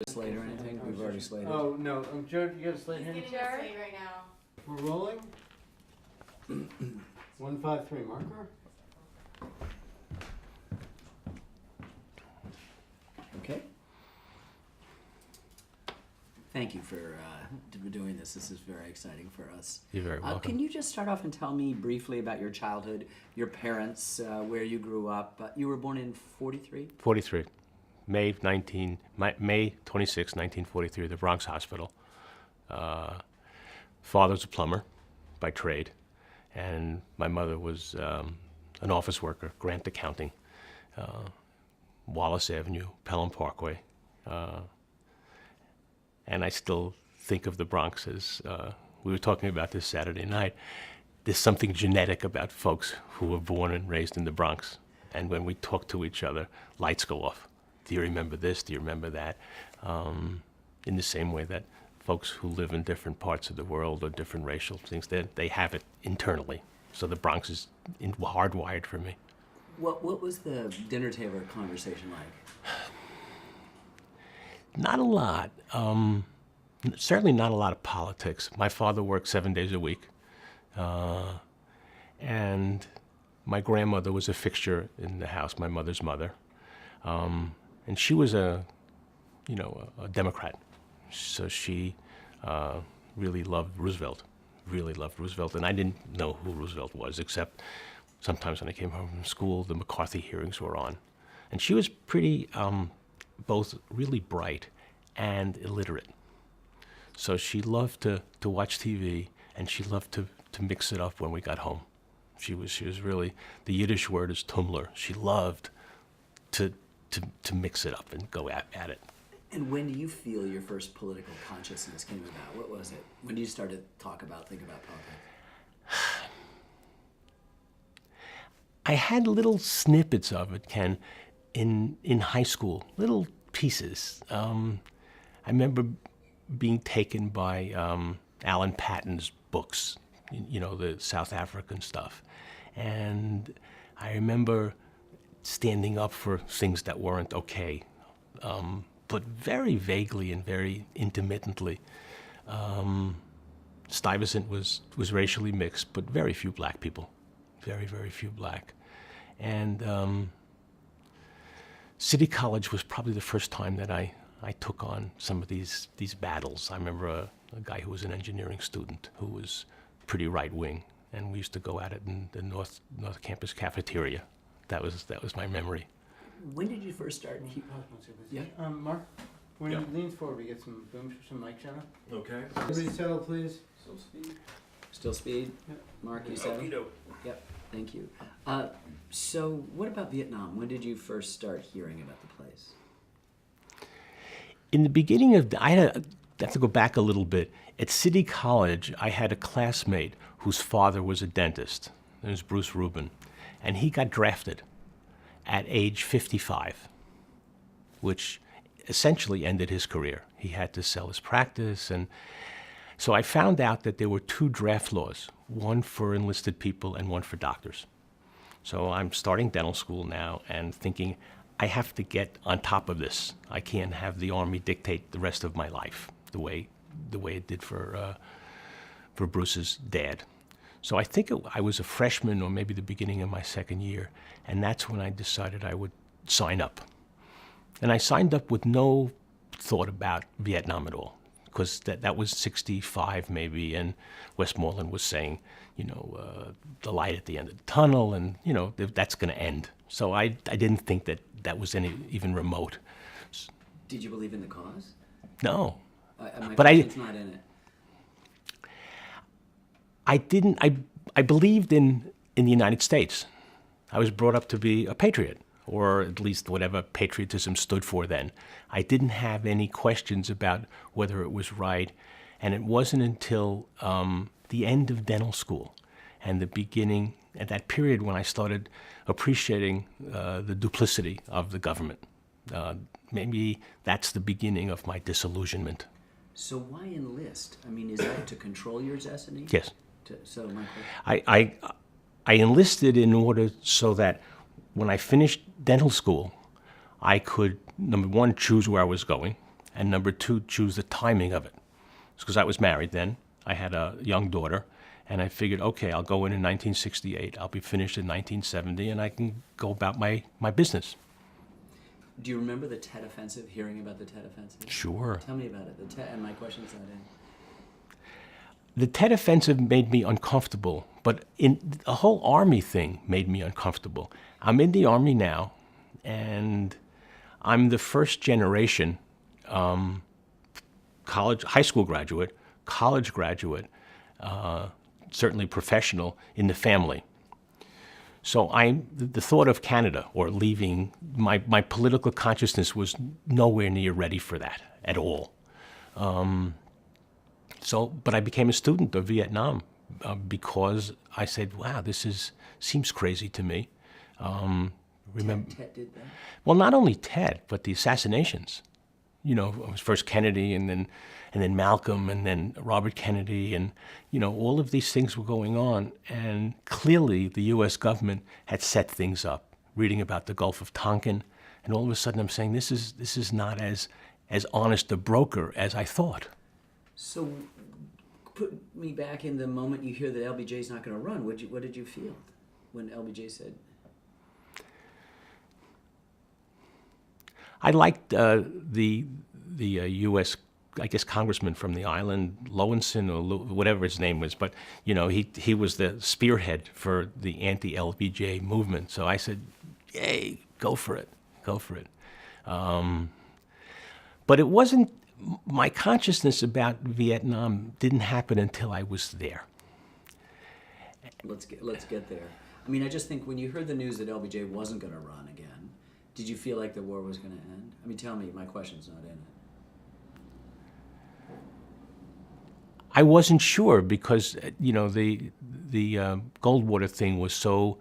Slate or anything? We've already slated. Oh, no. Joe, you got a slate here? He's getting a slate right now. We're rolling. 153 marker. Okay. Thank you for doing this. This is very exciting for us. You're very welcome. Can you just start off and tell me briefly about your childhood, your parents, where you grew up? You were born in 43? 43. May 26, 1943, the Bronx Hospital. Father's a plumber by trade, and my mother was an office worker, Grant Accounting, Wallace Avenue, Pelham Parkway. And I still think of the Bronx as, we were talking about this Saturday night, there's something genetic about folks who were born and raised in the Bronx. And when we talk to each other, lights go off. Do you remember this? Do you remember that? In the same way that folks who live in different parts of the world or different racial things, they have it internally. So the Bronx is hardwired for me. What was the dinner table conversation like? Not a lot. Certainly not a lot of politics. My father worked 7 days a week. And my grandmother was a fixture in the house, my mother's mother. And she was a Democrat. So she really loved Roosevelt, And I didn't know who Roosevelt was, except sometimes when I came home from school, the McCarthy hearings were on. And she was pretty, both really bright and illiterate. So she loved to watch TV, and she loved to mix it up when we got home. She was really, the Yiddish word is tumler. She loved to mix it up and go at it. And when do you feel your first political consciousness came about? What was it? When did you start to think about politics? I had little snippets of it, Ken, in high school, little pieces. I remember being taken by Alan Patton's books, the South African stuff. And I remember standing up for things that weren't okay, but very vaguely and very intermittently. Stuyvesant was racially mixed, but very few black people, very, very few black. And City College was probably the first time that I took on some of these battles. I remember a guy who was an engineering student who was pretty right-wing, and we used to go at it in the North Campus cafeteria. That was my memory. When did you first start? Yeah. Mark, when Yeah. you lean forward, we get some mic channel. Okay. Everybody settle, please. Still speed? Yep. Mark, you said it? Yep, thank you. So what about Vietnam? When did you first start hearing about the place? In the beginning of, I have to go back a little bit. At City College, I had a classmate whose father was a dentist. It was Bruce Rubin. And he got drafted at age 55, which essentially ended his career. He had to sell his practice. And so I found out that there were two draft laws, one for enlisted people and one for doctors. So I'm starting dental school now and thinking, I have to get on top of this. I can't have the Army dictate the rest of my life the way it did for Bruce's dad. So I think I was a freshman or maybe the beginning of my second year, and that's when I decided I would sign up. And I signed up with no thought about Vietnam at all, because that was 65 maybe, and Westmoreland was saying, the light at the end of the tunnel, and that's going to end. So I didn't think that was even remote. Did you believe in the cause? No. My But question's not in it. I believed in the United States. I was brought up to be a patriot, or at least whatever patriotism stood for then. I didn't have any questions about whether it was right, and it wasn't until the end of dental school and the beginning, at that period when I started appreciating the duplicity of the government. Maybe that's the beginning of my disillusionment. So why enlist? I mean, is that to control your destiny? Yes. So my question. I enlisted in order so that when I finished dental school, I could, number one, choose where I was going, and number two, choose the timing of it. Because I was married then. I had a young daughter, and I figured, okay, I'll go in 1968. I'll be finished in 1970, and I can go about my business. Do you remember the Tet Offensive, hearing about the Tet Offensive? Sure. Tell me about it. The Tet, and my question's not in. The Tet Offensive made me uncomfortable, but the whole Army thing made me uncomfortable. I'm in the Army now, and I'm the first generation high school graduate, college graduate, certainly professional in the family. So the thought of Canada or leaving, my political consciousness was nowhere near ready for that at all. But I became a student of Vietnam because I said, wow, seems crazy to me. Remember, Tet did that? well, not only Ted, but the assassinations. You know, it was first Kennedy and then Malcolm and then Robert Kennedy, and all of these things were going on, and clearly the U.S. government had set things up. Reading about the Gulf of Tonkin, and all of a sudden I'm saying this is not as honest a broker as I thought. So, put me back in the moment you hear that LBJ's not going to run. What did you feel when LBJ said? I liked the U.S. I guess congressman from the island, Lowenson or whatever his name was, but he was the spearhead for the anti-LBJ movement. So I said, "Yay, go for it." But it wasn't. My consciousness about Vietnam didn't happen until I was there. Let's get there. I mean, I just think when you heard the news that LBJ wasn't going to run again, did you feel like the war was going to end? I mean, tell me. My question's not in it. I wasn't sure because the Goldwater thing was so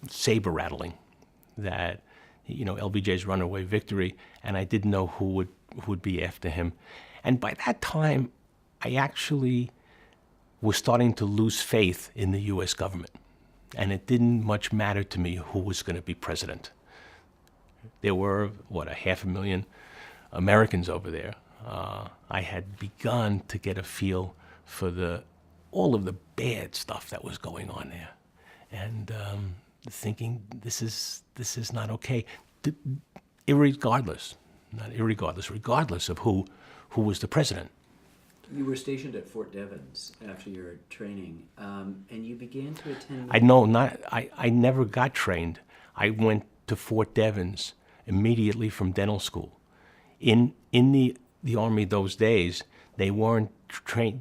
saber rattling that LBJ's runaway victory, and I didn't know who would be after him. And by that time, I actually was starting to lose faith in the U.S. government, and it didn't much matter to me who was going to be president. There were 500,000 Americans over there. I had begun to get a feel for all of the bad stuff that was going on there, and thinking this is not okay. Regardless of who was the president. You were stationed at Fort Devens after your training, and you began to attend. I never got trained. I went to Fort Devens immediately from dental school. In the Army those days, they weren't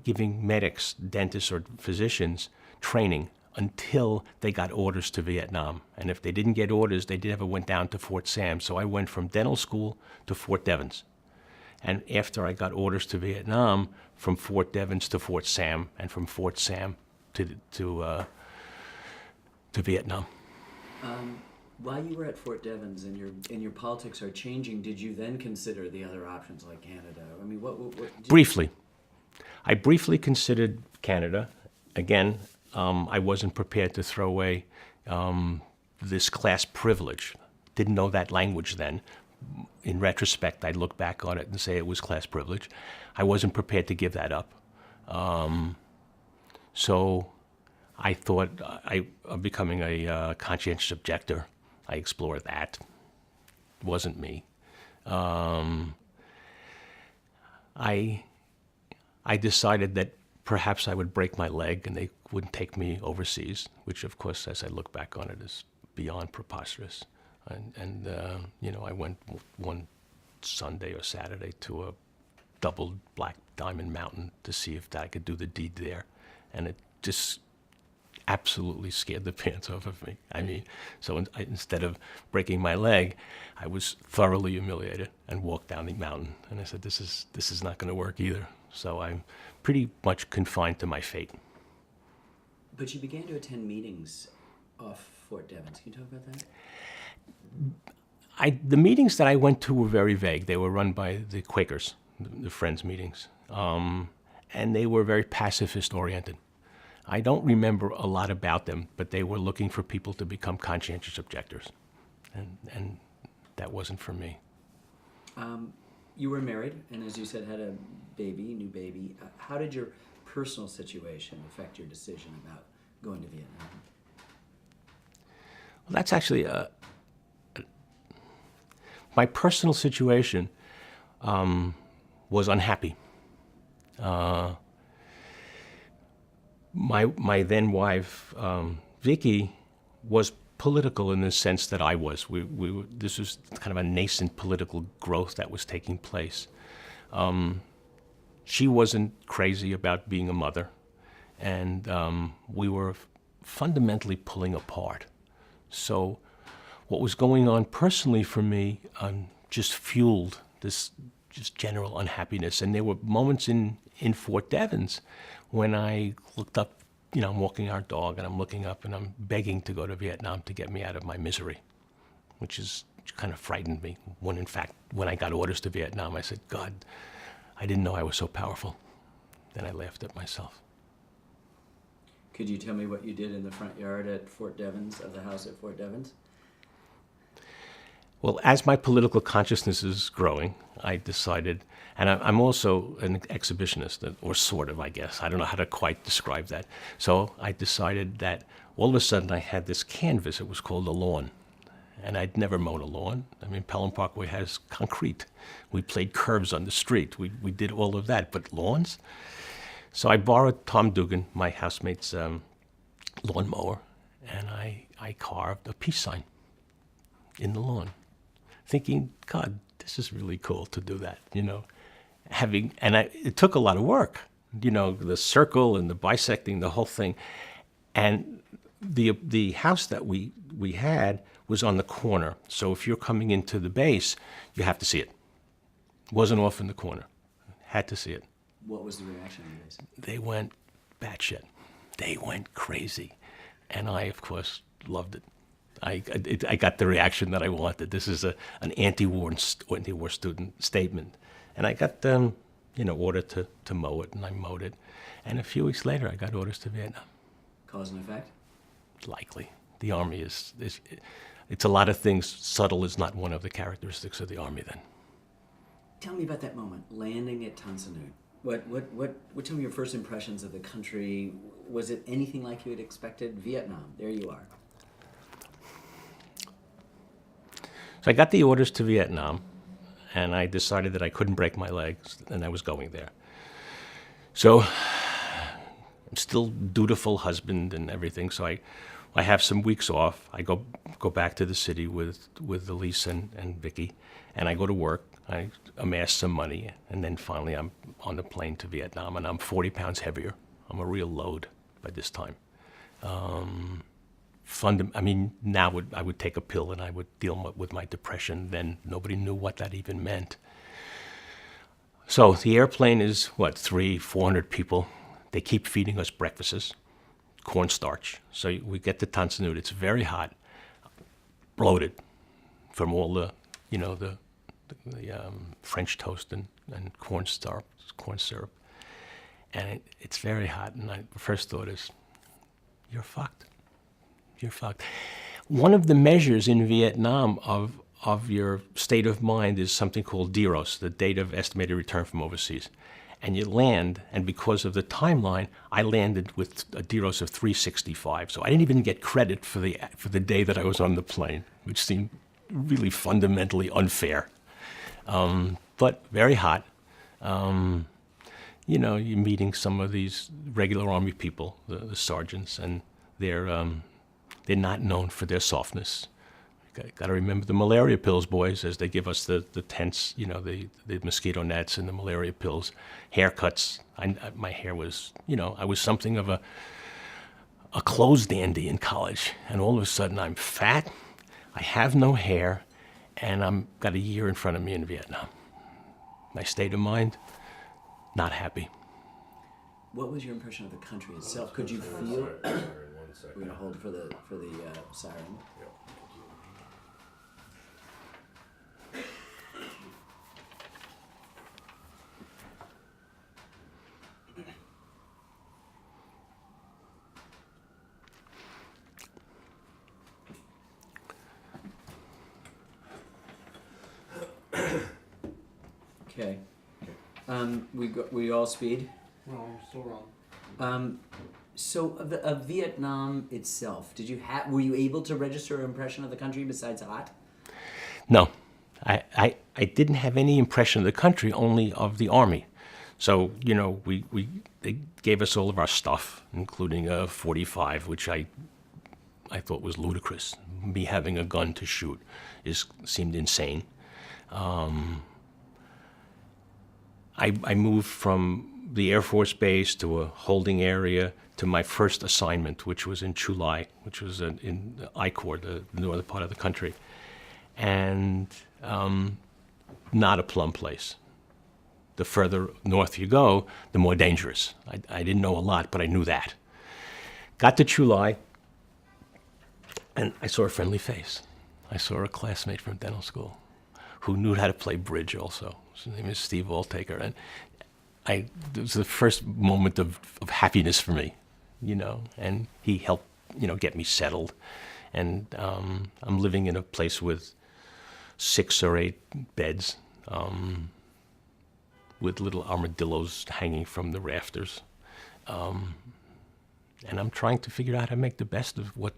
giving medics, dentists, or physicians training until they got orders to Vietnam. And if they didn't get orders, they never went down to Fort Sam. So I went from dental school to Fort Devens. And after I got orders to Vietnam, from Fort Devens to Fort Sam, and from Fort Sam to Vietnam. While you were at Fort Devens and your politics are changing, did you then consider the other options like Canada? I mean, what Briefly. I briefly considered Canada. Again, I wasn't prepared to throw away this class privilege. Didn't know that language then. In retrospect, I look back on it and say it was class privilege. I wasn't prepared to give that up. So I thought of becoming a conscientious objector. I explored that. It wasn't me. I decided that perhaps I would break my leg and they wouldn't take me overseas, which, of course, as I look back on it, is beyond preposterous. And I went one Sunday or Saturday to a double Black Diamond Mountain to see if I could do the deed there. And it just absolutely scared the pants off of me. I mean, so instead of breaking my leg, I was thoroughly humiliated and walked down the mountain. And I said, this is not going to work either. So I'm pretty much confined to my fate. But you began to attend meetings off Fort Devens. Can you talk about that? The meetings that I went to were very vague. They were run by the Quakers, the Friends meetings, and they were very pacifist-oriented. I don't remember a lot about them, but they were looking for people to become conscientious objectors, and that wasn't for me. You were married, and as you said, had a new baby. How did your personal situation affect your decision about going to Vietnam? Well, that's actually my personal situation was unhappy. My then wife, Vicky, was political in the sense that I was. This was kind of a nascent political growth that was taking place. She wasn't crazy about being a mother, and we were fundamentally pulling apart. So what was going on personally for me just fueled this just general unhappiness. And there were moments in Fort Devens when I looked up, I'm walking our dog and I'm looking up and I'm begging to go to Vietnam to get me out of my misery, which kind of frightened me. When in fact, when I got orders to Vietnam, I said, God, I didn't know I was so powerful. Then I laughed at myself. Could you tell me what you did in the front yard at Fort Devens, of the house at Fort Devens? Well, as my political consciousness is growing, I decided, and I'm also an exhibitionist, or sort of, I guess. I don't know how to quite describe that. So I decided that all of a sudden I had this canvas. It was called a lawn. And I'd never mown a lawn. I mean, Pelham Parkway has concrete. We played curves on the street. We did all of that, but lawns? So I borrowed Tom Dugan, my housemate's lawnmower, and I carved a peace sign in the lawn, thinking, God, this is really cool to do that, it took a lot of work, the circle and the bisecting, the whole thing. And the house that we had was on the corner. So if you're coming into the base, you have to see it. Wasn't off in the corner. Had to see it. What was the reaction of the base? They went batshit. They went crazy. And I, of course, loved it. I got the reaction that I wanted. This is an anti-war student statement. And I got order to mow it, and I mowed it. And a few weeks later, I got orders to Vietnam. Cause and effect? Likely. The Army it's a lot of things. Subtle is not one of the characteristics of the Army then. Tell me about that moment, landing at Tan Son Nhut. What some of your first impressions of the country? Was it anything like you had expected? Vietnam, there you are. So I got the orders to Vietnam, and I decided that I couldn't break my legs, and I was going there. So I'm still dutiful husband and everything, so I have some weeks off. I go back to the city with Elise and Vicky, and I go to work. I amass some money, and then finally I'm on the plane to Vietnam, and I'm 40 pounds heavier. I'm a real load by this time. Now I would take a pill and I would deal with my depression. Then nobody knew what that even meant. So the airplane is, 400 people. They keep feeding us breakfasts, cornstarch. So we get to Tan Son Nhut. It's very hot, bloated from all the French toast and corn syrup. And it's very hot. And my first thought is, you're fucked. You're fucked. One of the measures in Vietnam of your state of mind is something called DEROS, the date of estimated return from overseas. And you land, and because of the timeline, I landed with a DEROS of 365. So I didn't even get credit for the day that I was on the plane, which seemed really fundamentally unfair. But very hot. You're meeting some of these regular Army people, the sergeants, and they're not known for their softness. Got to remember the malaria pills, boys, as they give us the tents, the mosquito nets and the malaria pills. Haircuts. My hair was, I was something of a clothes dandy in college, and all of a sudden I'm fat, I have no hair, and I'm got a year in front of me in Vietnam. My state of mind, not happy. What was your impression of the country itself? Could you feel? We're going to hold for the siren. Yep. Okay. We all speed. Wrong, still wrong. So of Vietnam itself, were you able to register an impression of the country besides hot? No, I didn't have any impression of the country, only of the Army. So, you know, they gave us all of our stuff, including a .45, which I thought was ludicrous. Me having a gun to shoot seemed insane. I moved from the Air Force Base to a holding area to my first assignment, which was in Chu Lai, which was in I Corps, the northern part of the country. And not a plum place. The further north you go, the more dangerous. I didn't know a lot, but I knew that. Got to Chu Lai, and I saw a friendly face. I saw a classmate from dental school who knew how to play bridge also. His name is Steve Alltaker. And it was the first moment of happiness for me, you know, and he helped, you know, get me settled. And I'm living in a place with 6 or 8 beds, with little armadillos hanging from the rafters. And I'm trying to figure out how to make the best of what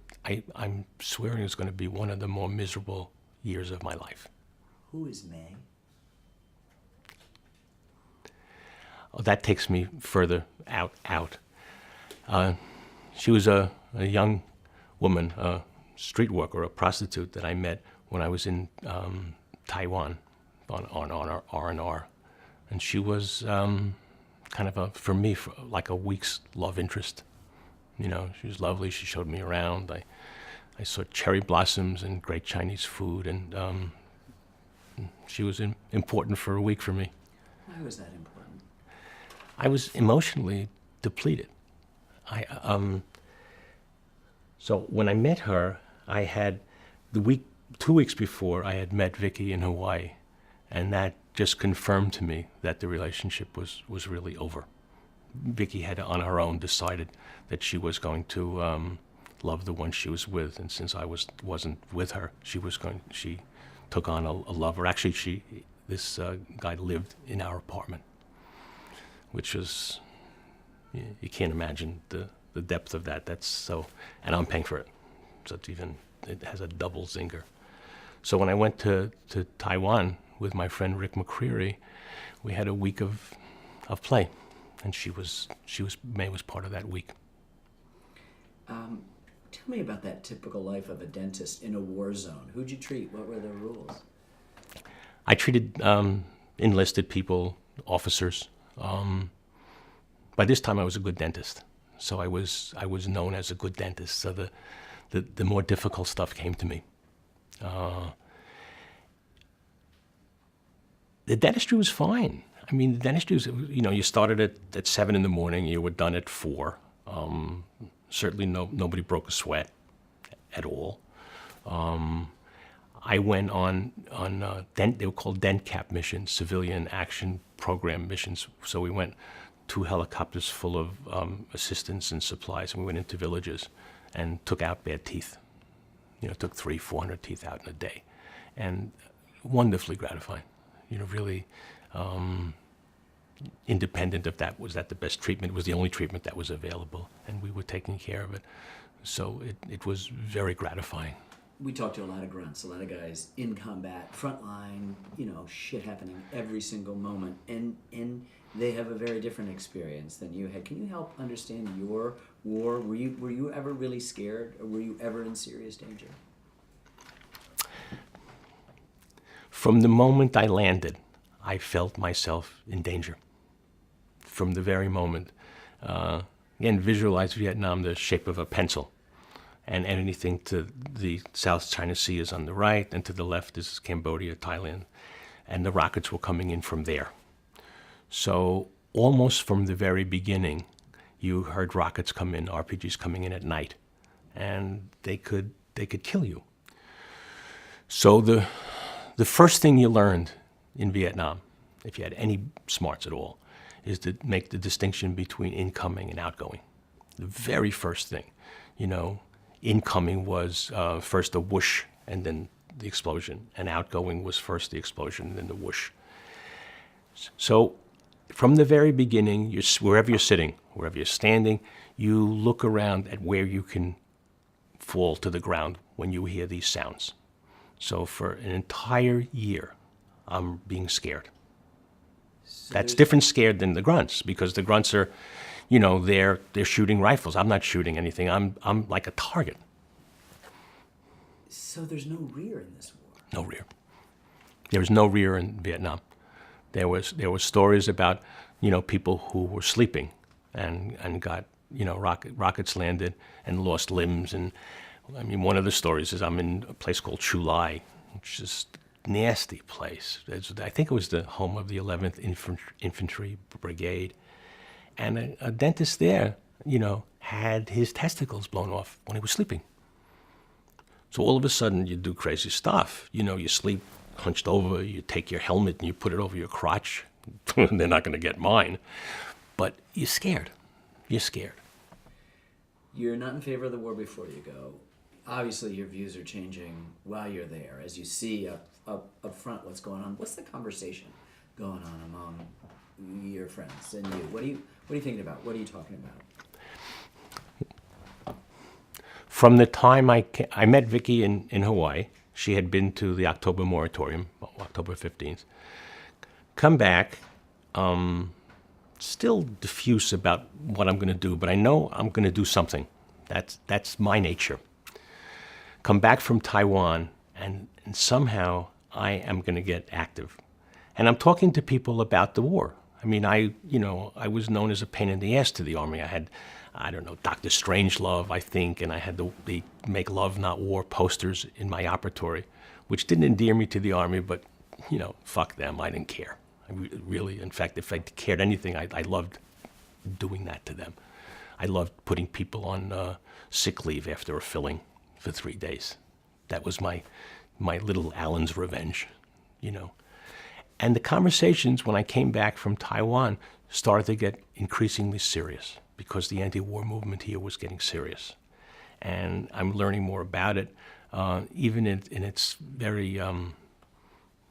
I'm swearing is going to be one of the more miserable years of my life. Who is May? Oh, that takes me further out. She was a young woman, a street worker, a prostitute that I met when I was in Taiwan on our R&R. And she was kind of for me, like a week's love interest. You know, she was lovely. She showed me around. I saw cherry blossoms and great Chinese food, and she was important for a week for me. Why was that important? I was emotionally depleted. So when I met her, I had 2 weeks before, I had met Vicky in Hawaii, and that just confirmed to me that the relationship was really over. Vicky had, on her own, decided that she was going to love the one she was with, and since I wasn't with her, she took on a lover. Actually, this guy lived in our apartment, which was, you can't imagine the depth of that. That's so, and I'm paying for it, so it has a double zinger. So when I went to Taiwan with my friend Rick McCreary, we had a week of play, and May was part of that week. Tell me about that typical life of a dentist in a war zone. Who'd you treat? What were the rules? I treated enlisted people, officers. By this time, I was a good dentist, so I was known as a good dentist. So the more difficult stuff came to me. The dentistry was fine. I mean, the dentistry was, you know, you started at 7 in the morning, you were done at 4. Certainly nobody broke a sweat at all. I went on they were called DENCAP missions, Civilian Action Program missions. So we went 2 helicopters full of assistance and supplies, and we went into villages and took out bad teeth. You know, took 300-400 teeth out in a day, and wonderfully gratifying. You know, really independent of that. Was that the best treatment? It was the only treatment that was available, and we were taking care of it. So it was very gratifying. We talked to a lot of grunts, a lot of guys in combat, frontline, you know, shit happening every single moment, and they have a very different experience than you had. Can you help understand your war? Were you ever really scared, or were you ever in serious danger? From the moment I landed, I felt myself in danger. From the very moment. Again, visualize Vietnam the shape of a pencil. And anything to the South China Sea is on the right, and to the left is Cambodia, Thailand. And the rockets were coming in from there. So almost from the very beginning, you heard rockets come in, RPGs coming in at night. And they could kill you. So the first thing you learned in Vietnam, if you had any smarts at all, is to make the distinction between incoming and outgoing. The very first thing, you know, incoming was first a whoosh and then the explosion, and outgoing was first the explosion and then the whoosh. So from the very beginning, wherever you're sitting, wherever you're standing, you look around at where you can fall to the ground when you hear these sounds. So for an entire year, I'm being scared. So That's there's- different scared than the grunts, because the grunts are, they're shooting rifles. I'm not shooting anything. I'm like a target. So there's no rear in this war. No rear. There was no rear in Vietnam. There were stories about, people who were sleeping and got, rockets landed and lost limbs. And I mean, one of the stories is I'm in a place called Chu Lai, which is a nasty place. I think it was the home of the 11th Infantry Brigade. And a dentist there, had his testicles blown off when he was sleeping. So all of a sudden you do crazy stuff. You sleep hunched over, you take your helmet and you put it over your crotch. They're not going to get mine. But you're scared. You're scared. You're not in favor of the war before you go. Obviously, your views are changing while you're there. As you see up front what's going on, what's the conversation going on among your friends and you? What are you thinking about? What are you talking about? From the time I met Vicky in Hawaii, she had been to the October moratorium, October 15th. Come back, still diffuse about what I'm going to do, but I know I'm going to do something. That's my nature. Come back from Taiwan, and somehow I am going to get active. And I'm talking to people about the war. I mean, I was known as a pain in the ass to the Army. I had, Dr. Strangelove, I think, and I had the Make Love Not War posters in my operatory, which didn't endear me to the Army, but, fuck them, I didn't care. Really, in fact, if I cared anything, I loved doing that to them. I loved putting people on sick leave after a filling for 3 days. That was my little Allen's revenge, And the conversations when I came back from Taiwan started to get increasingly serious because the anti-war movement here was getting serious. And I'm learning more about it, even in its very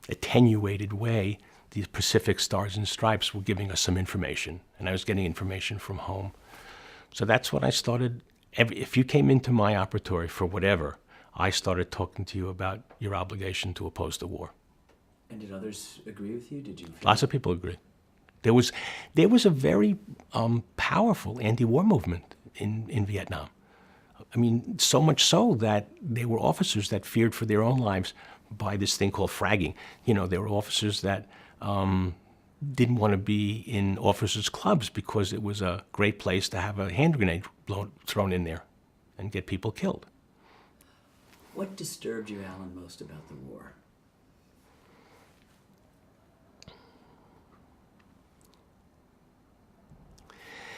attenuated way. The Pacific Stars and Stripes were giving us some information, and I was getting information from home. So that's what I started. If you came into my operatory for whatever, I started talking to you about your obligation to oppose the war. And did others agree with you? Did you? Lots of people agree. There was a very powerful anti-war movement in Vietnam. I mean, so much so that there were officers that feared for their own lives by this thing called fragging. There were officers that didn't want to be in officers' clubs because it was a great place to have a hand grenade thrown in there and get people killed. What disturbed you, Alan, most about the war?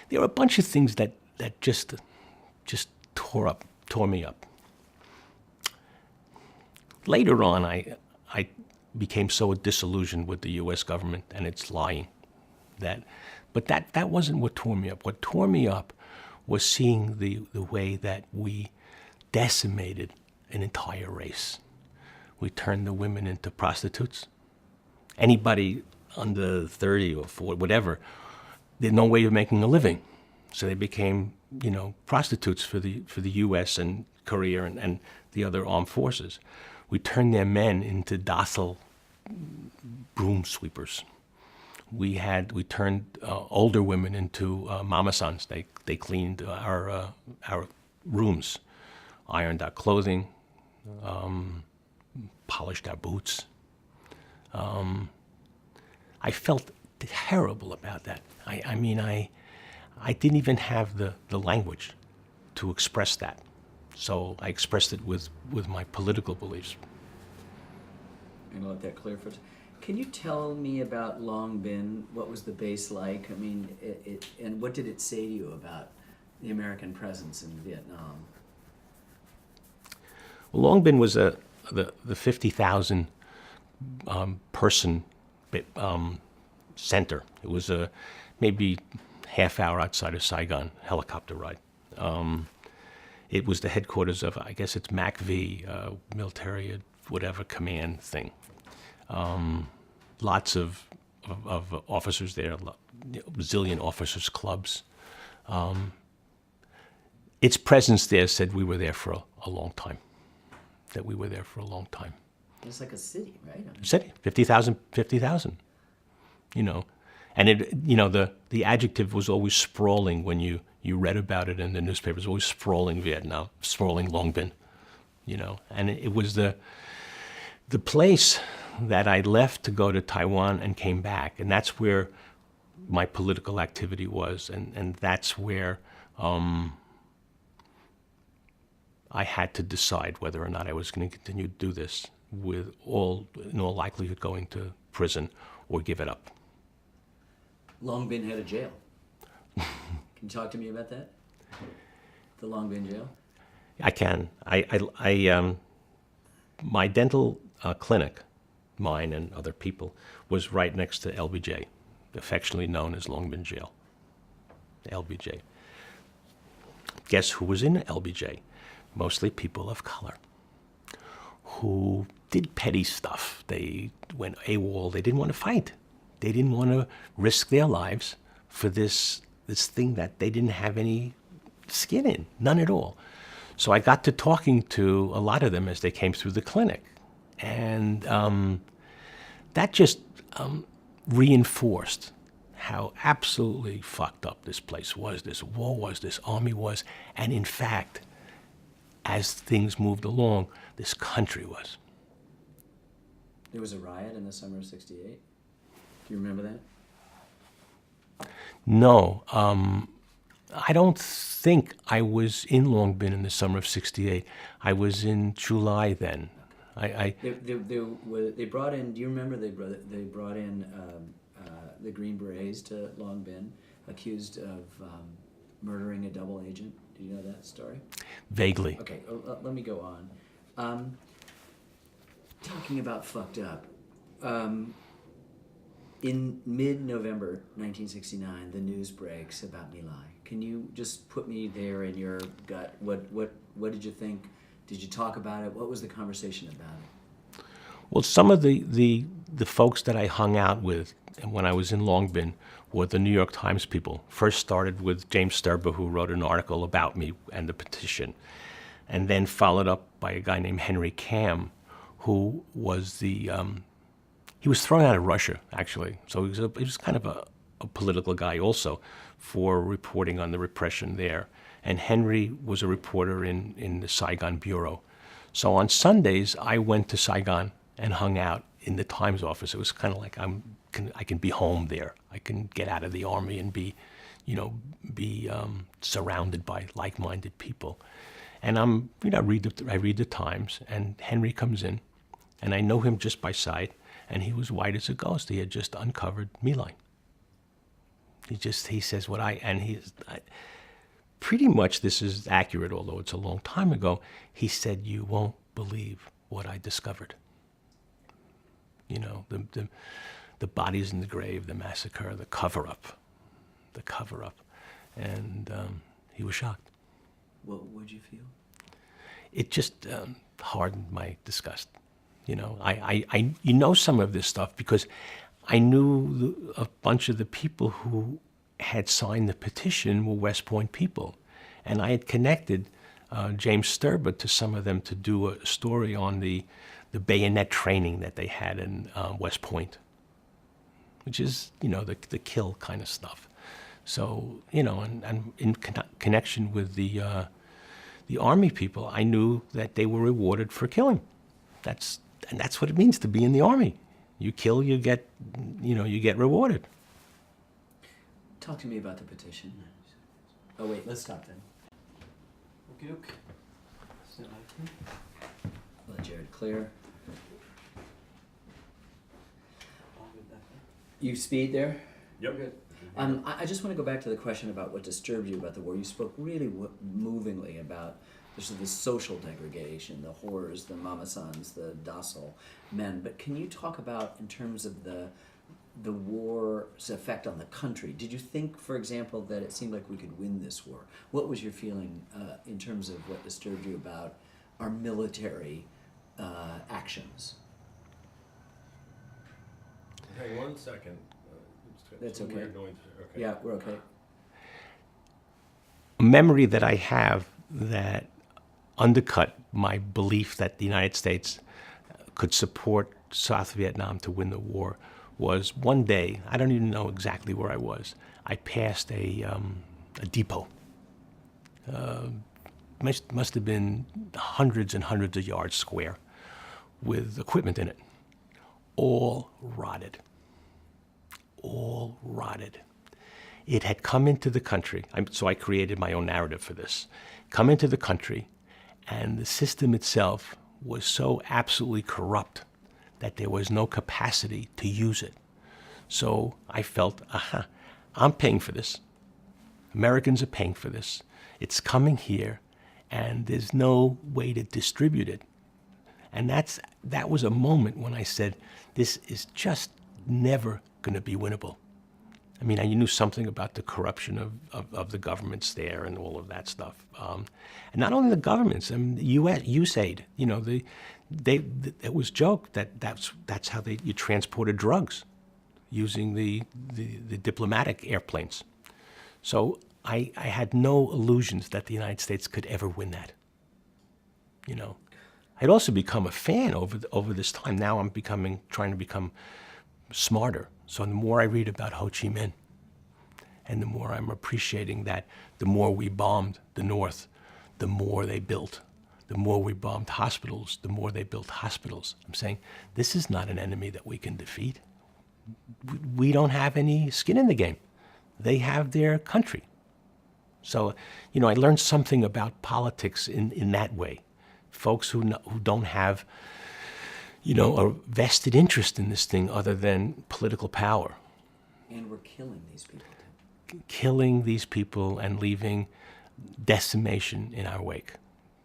There were a bunch of things that just tore me up. Later on, I became so disillusioned with the U.S. government and its lying but that wasn't what tore me up. What tore me up was seeing the way that we decimated an entire race. We turned the women into prostitutes. Anybody under 30 or 40, whatever, they had no way of making a living. So they became, prostitutes for the U.S. and Korea and the other armed forces. We turned their men into docile broom sweepers. We turned older women into mama-sans. They cleaned our rooms, ironed our clothing, polished our boots. I felt terrible about that. I didn't even have the language to express that. So I expressed it with my political beliefs. I'm gonna let that clear for. Can you tell me about Long Binh? What was the base like? I mean, and what did it say to you about the American presence in Vietnam? Well, Long Binh was the 50,000 person center. It was maybe half hour outside of Saigon, helicopter ride. It was the headquarters of, I guess it's MACV, military, whatever command thing. Lots of of officers there, zillion officers clubs. Its presence there said we were there for a long time, that we were there for a long time. It's like a city, right? I mean, City, 50,000, you know. And the adjective was always sprawling when you read about it in the newspapers, always sprawling Vietnam, sprawling Long Binh, you know. And it was the place that I left to go to Taiwan and came back. And that's where my political activity was. And that's where I had to decide whether or not I was going to continue to do this with in all likelihood going to prison or give it up. Long Binh had a jail. Can you talk to me about that? The Long Binh jail? I can. My dental clinic, mine and other people, was right next to LBJ, affectionately known as Long Binh Jail. LBJ. Guess who was in LBJ? Mostly people of color who did petty stuff. They went AWOL. They didn't want to fight. They didn't want to risk their lives for this thing that they didn't have any skin in, none at all. So I got to talking to a lot of them as they came through the clinic. And that just reinforced how absolutely fucked up this place was, this war was, this army was, and in fact, as things moved along, this country was. There was a riot in the summer of '68. Do you remember that? No, I don't think I was in Long Binh in the summer of '68. I was in July then. They brought in. Do you remember they brought in the Green Berets to Long Binh, accused of murdering a double agent? Do you know that story? Vaguely. Okay, let me go on. Talking about fucked up. In mid-November 1969, the news breaks about My Lai. Can you just put me there in your gut? What did you think? Did you talk about it? What was the conversation about it? Well, some of the folks that I hung out with when I was in Long Binh were the New York Times people. First started with James Sturber, who wrote an article about me and the petition, and then followed up by a guy named Henry Kam, who was he was thrown out of Russia, actually. So he was kind of a political guy also for reporting on the repression there. And Henry was a reporter in the Saigon Bureau. So on Sundays, I went to Saigon and hung out in the Times office. It was kind of like I can be home there. I can get out of the army and be surrounded by like-minded people. And I read the Times, and Henry comes in, and I know him just by sight, and he was white as a ghost. He had just uncovered My Lai. He says pretty much this is accurate, although it's a long time ago. He said, "You won't believe what I discovered." You know, the bodies in the grave, the massacre, the cover-up, and he was shocked. What would you feel? It just hardened my disgust. You know, I some of this stuff because I knew a bunch of the people who had signed the petition were West Point people, and I had connected James Sturber to some of them to do a story on the bayonet training that they had in West Point, which is the kill kind of stuff. So and in connection with the army people, I knew that they were rewarded for killing. That's what it means to be in the army. You kill, you get rewarded. Talk to me about the petition. Oh wait, let's stop then. Okay. Sit like that. Let Jared clear. All good back there. You speed there? Yep. Good. I just want to go back to the question about what disturbed you about the war. You spoke really movingly about the social degradation, the horrors, the mamasans, the docile men. But can you talk about, in terms of the war's effect on the country? Did you think, for example, that it seemed like we could win this war? What was your feeling in terms of what disturbed you about our military actions? Hang 1 second. That's So okay. we're going to, okay. Yeah, we're okay. A memory that I have that undercut my belief that the United States could support South Vietnam to win the war was one day, I don't even know exactly where I was. I passed a depot. Must have been hundreds and hundreds of yards square with equipment in it, all rotted. All rotted. It had come into the country, so I created my own narrative for this. Come into the country, and the system itself was so absolutely corrupt that there was no capacity to use it. So I felt, I'm paying for this. Americans are paying for this. It's coming here, and there's no way to distribute it. And that was a moment when I said, this is just never going to be winnable. I mean, I knew something about the corruption of the governments there and all of that stuff. And not only the governments, I mean, the USAID, you know, it was joked that's how you transported drugs, using the diplomatic airplanes. So I had no illusions that the United States could ever win that. You know, I'd also become a fan over this time. Now I'm trying to become smarter. So the more I read about Ho Chi Minh, and the more I'm appreciating that the more we bombed the North, the more they built. The more we bombed hospitals, the more they built hospitals. I'm saying, this is not an enemy that we can defeat. We don't have any skin in the game. They have their country. So, you know, I learned something about politics in that way. Folks who don't have, you know, a vested interest in this thing other than political power. And we're killing these people. Killing these people and leaving decimation in our wake.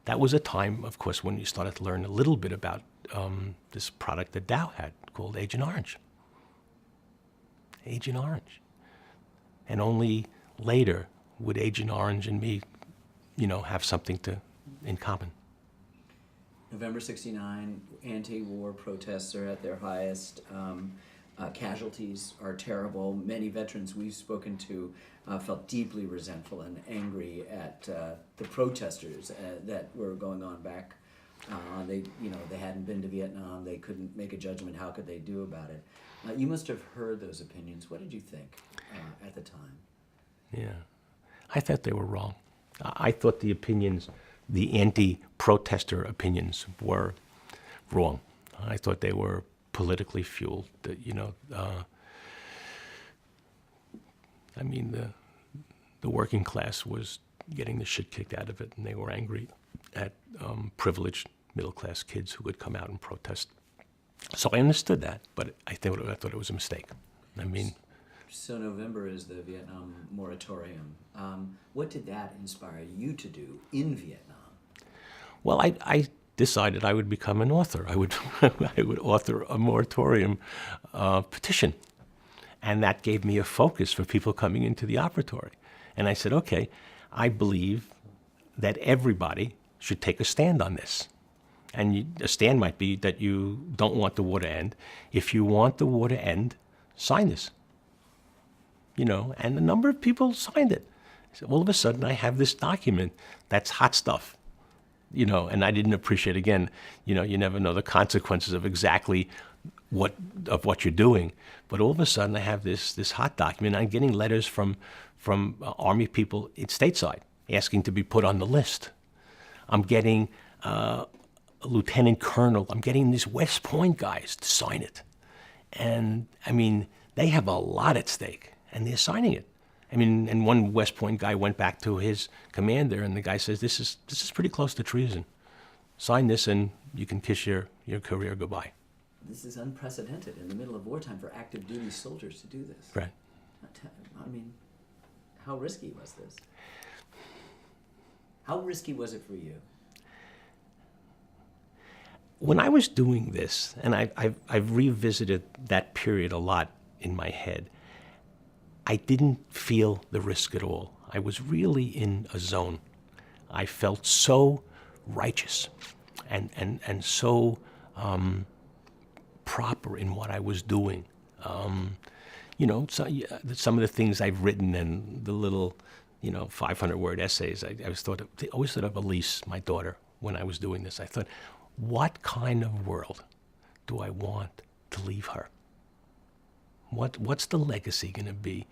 That was a time, of course, when you started to learn a little bit about this product that Dow had called Agent Orange. Agent Orange. And only later would Agent Orange and me, you know, have something in common. November 69, anti-war protests are at their highest. Casualties are terrible. Many veterans we've spoken to felt deeply resentful and angry at the protesters that were going on back. They hadn't been to Vietnam. They couldn't make a judgment. How could they do about it? You must have heard those opinions. What did you think at the time? Yeah, I thought they were wrong. I thought the opinions, the anti-protester opinions, were wrong. I thought they were politically fueled. That, you know, I mean, the working class was getting the shit kicked out of it, and they were angry at privileged middle-class kids who would come out and protest. So I understood that, but I thought it was a mistake. I mean, so November is the Vietnam moratorium. What did that inspire you to do in Vietnam? Well, I decided I would become an author. I would I would author a moratorium petition, and that gave me a focus for people coming into the operatory. And I said, okay, I believe that everybody should take a stand on this. And a stand might be that you don't want the war to end. If you want the war to end, sign this. You know, and a number of people signed it. So all of a sudden, I have this document that's hot stuff. You know, and I didn't appreciate, again, you know, you never know the consequences of exactly what you're doing. But all of a sudden, I have this hot document. I'm getting letters from Army people stateside asking to be put on the list. I'm getting a lieutenant colonel. I'm getting these West Point guys to sign it. And, I mean, they have a lot at stake, and they're signing it. I mean, and one West Point guy went back to his commander, and the guy says, this is pretty close to treason. Sign this, and you can kiss your career goodbye. This is unprecedented in the middle of wartime for active duty soldiers to do this. Right. I mean, how risky was this? How risky was it for you? When I was doing this, and I've revisited that period a lot in my head, I didn't feel the risk at all. I was really in a zone. I felt so righteous and so proper in what I was doing. So, some of the things I've written and the little, 500-word essays, I always thought of Elise, my daughter, when I was doing this. I thought, what kind of world do I want to leave her? What's the legacy going to be?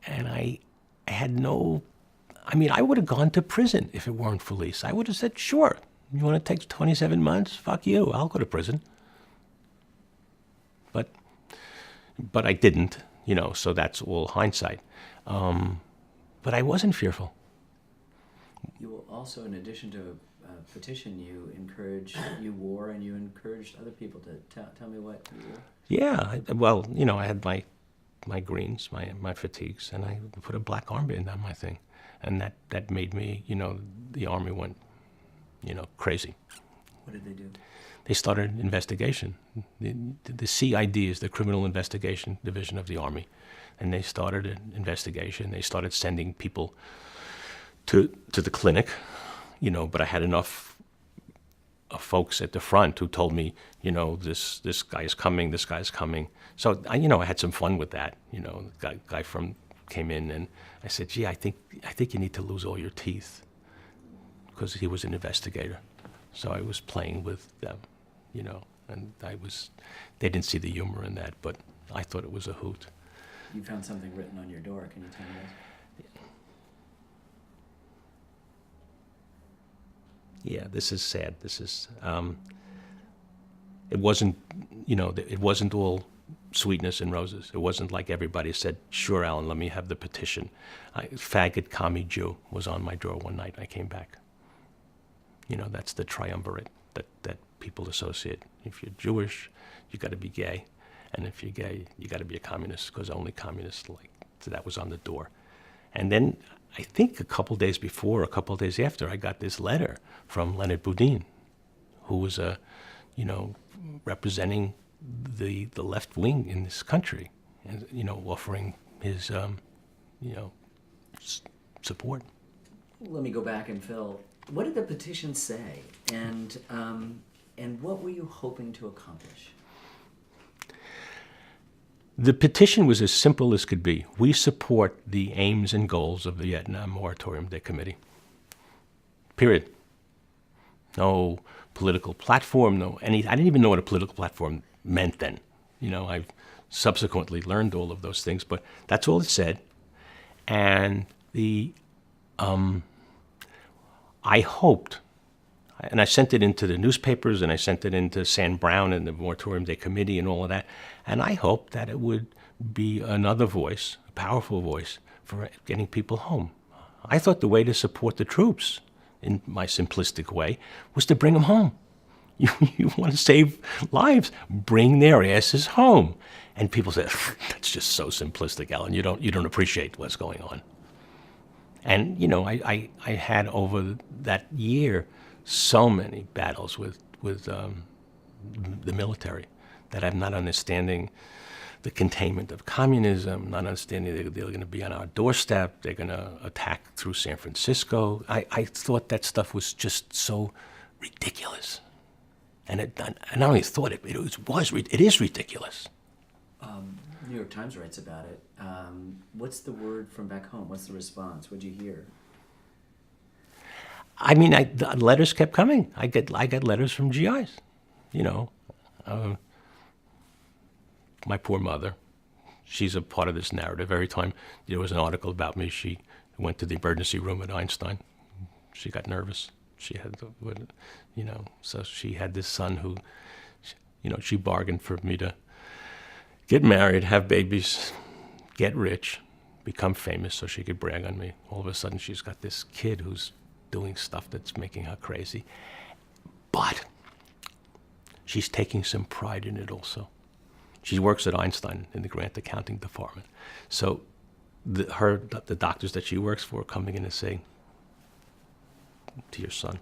And I had I would have gone to prison if it weren't for Elise. I would have said, sure, you want to take 27 months? Fuck you, I'll go to prison. But I didn't, so that's all hindsight. But I wasn't fearful. You will also, in addition to a petition, you wore and you encouraged other people to tell me what you wore. Yeah, I had my greens, my fatigues, and I put a black armband on my thing. And that made me, the Army went, crazy. What did they do? They started an investigation. The CID is the Criminal Investigation Division of the Army. And they started an investigation. They started sending people to the clinic, but I had enough of folks at the front who told me, this guy is coming, this guy's coming. So, I had some fun with that. The guy came in and I said, gee, I think you need to lose all your teeth, because he was an investigator. So I was playing with them, and they didn't see the humor in that, but I thought it was a hoot. You found something written on your door. Can you tell me that? Yeah, this is sad. This is, it wasn't, it wasn't all sweetness and roses. It wasn't like everybody said, sure, Alan, let me have the petition. Faggot, commie, Jew was on my door one night. I came back. That's the triumvirate that people associate. If you're Jewish, you got to be gay. And if you're gay, you got to be a communist, because only communists so that was on the door. And then I think a couple days after, I got this letter from Leonard Boudin, who was representing the left wing in this country, and offering his support. Let me go back and Phil. What did the petition say, and what were you hoping to accomplish? The petition was as simple as could be. We support the aims and goals of the Vietnam Moratorium Day Committee. Period. No political platform, I didn't even know what a political platform meant then. I've subsequently learned all of those things, but that's all it said. And I hoped, and I sent it into the newspapers, and I sent it into Sam Brown and the Moratorium Day Committee and all of that, and I hoped that it would be another voice, a powerful voice, for getting people home. I thought the way to support the troops, in my simplistic way, was to bring them home. You want to save lives, bring their asses home. And people said, that's just so simplistic, Alan. You don't appreciate what's going on. And, I had over that year so many battles with the military that I'm not understanding the containment of communism, not understanding they're going to be on our doorstep, they're going to attack through San Francisco. I thought that stuff was just so ridiculous. And I not only thought it is ridiculous. New York Times writes about it. What's the word from back home? What's the response? What'd you hear? The letters kept coming. I get letters from GIs. My poor mother, she's a part of this narrative. Every time there was an article about me, she went to the emergency room at Einstein. She got nervous. She had, so she had this son who, she bargained for me to get married, have babies, get rich, become famous so she could brag on me. All of a sudden, she's got this kid who's doing stuff that's making her crazy. But she's taking some pride in it also. She works at Einstein in the grant accounting department. So the doctors that she works for are coming in and saying, to your son.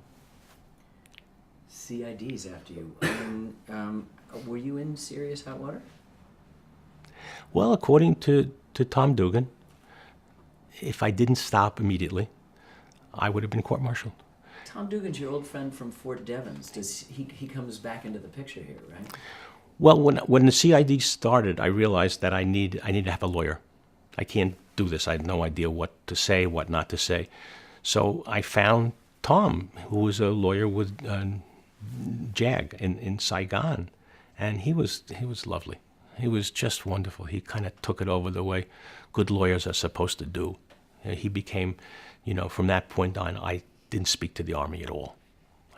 CID's after you. Were you in serious hot water? Well, according to Tom Dugan, if I didn't stop immediately, I would have been court-martialed. Tom Dugan's your old friend from Fort Devens. He comes back into the picture here, right? Well, when the CID started, I realized that I need to have a lawyer. I can't do this. I had no idea what to say, what not to say. So I found Tom, who was a lawyer with JAG in Saigon, and he was lovely. He was just wonderful. He kind of took it over the way good lawyers are supposed to do. He became, from that point on, I didn't speak to the Army at all.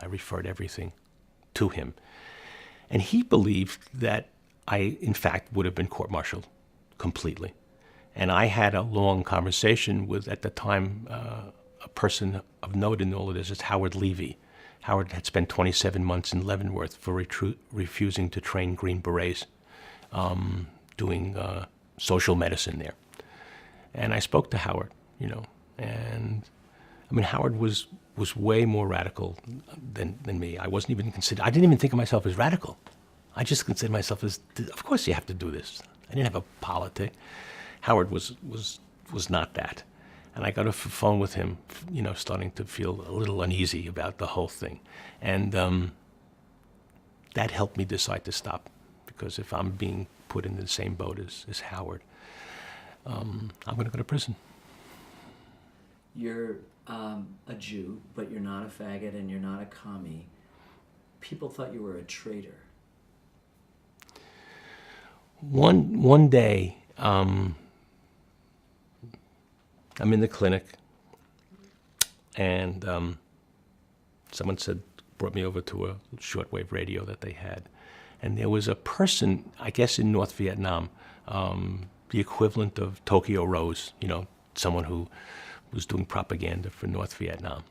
I referred everything to him. And he believed that I, in fact, would have been court-martialed completely. And I had a long conversation with, at the time, a person of note in all of this is Howard Levy. Howard had spent 27 months in Leavenworth for refusing to train Green Berets, doing social medicine there. And I spoke to Howard, and I mean, Howard was way more radical than me. I didn't even think of myself as radical. I just considered myself as, of course you have to do this. I didn't have a politic. Howard was not that. And I got off the phone with him, starting to feel a little uneasy about the whole thing. And that helped me decide to stop. Because if I'm being put in the same boat as Howard, I'm going to go to prison. You're a Jew, but you're not a faggot and you're not a commie. People thought you were a traitor. One day, I'm in the clinic, and someone brought me over to a shortwave radio that they had, and there was a person, I guess in North Vietnam, the equivalent of Tokyo Rose, someone who was doing propaganda for North Vietnam,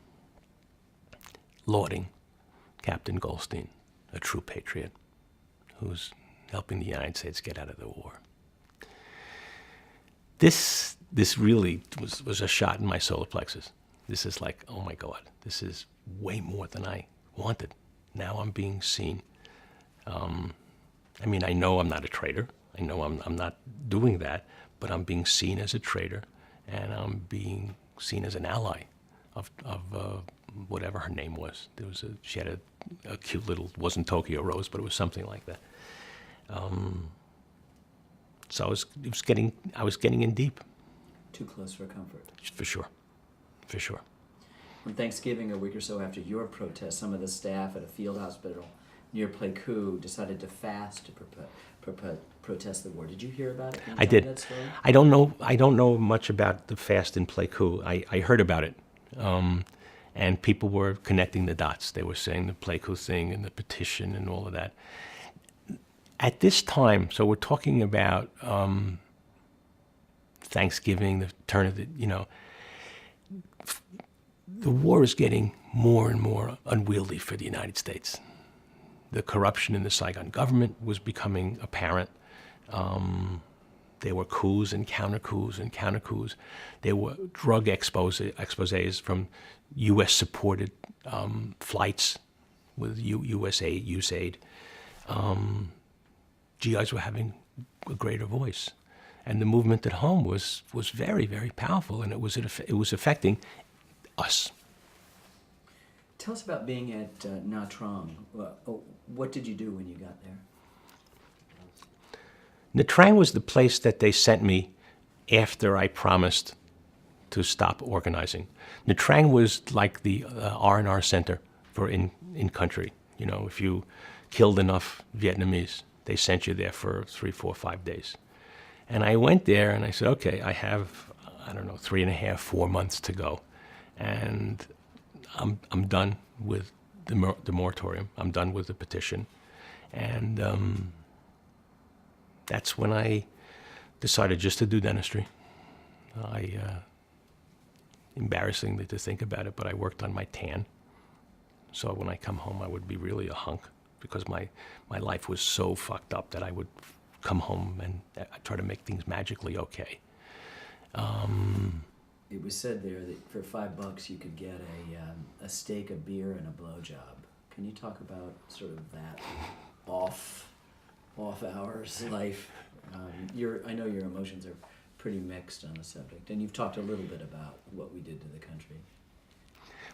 lauding Captain Goldstein, a true patriot, who's helping the United States get out of the war. This really was a shot in my solar plexus. This is like, oh my God, this is way more than I wanted. Now I'm being seen. I know I'm not a traitor. I know I'm not doing that, but I'm being seen as a traitor, and I'm being seen as an ally of whatever her name was. She had a cute little, wasn't Tokyo Rose, but it was something like that. So I was getting in deep. Too close for comfort. For sure. On Thanksgiving, a week or so after your protest, some of the staff at a field hospital near Pleiku decided to fast to protest the war. Did you hear about it? Can you I tell me did. that story? I don't know much about the fast in Pleiku. I heard about it, and people were connecting the dots. They were saying the Pleiku thing and the petition and all of that. At this time, so we're talking about Thanksgiving, the turn of the war is getting more and more unwieldy for the United States. The corruption in the Saigon government was becoming apparent. There were coups and counter coups and counter coups. There were drug exposés from U.S.-supported flights with USAID. GIs were having a greater voice. And the movement at home was very, very powerful, and it was affecting us. Tell us about being at Nha Trang. What did you do when you got there? Nha Trang was the place that they sent me after I promised to stop organizing. Nha Trang was like the R&R center for in-country. If you killed enough Vietnamese, they sent you there for 3, 4, 5 days. And I went there and I said, okay, I have, 3.5, 4 months to go. And I'm done with the moratorium. I'm done with the petition. And that's when I decided just to do dentistry. Embarrassingly to think about it, but I worked on my tan. So when I come home, I would be really a hunk, because my life was so fucked up that I would come home and try to make things magically okay. It was said there that for $5 you could get a steak, a beer, and a blowjob. Can you talk about sort of that off hours life? I know your emotions are pretty mixed on the subject, and you've talked a little bit about what we did to the country.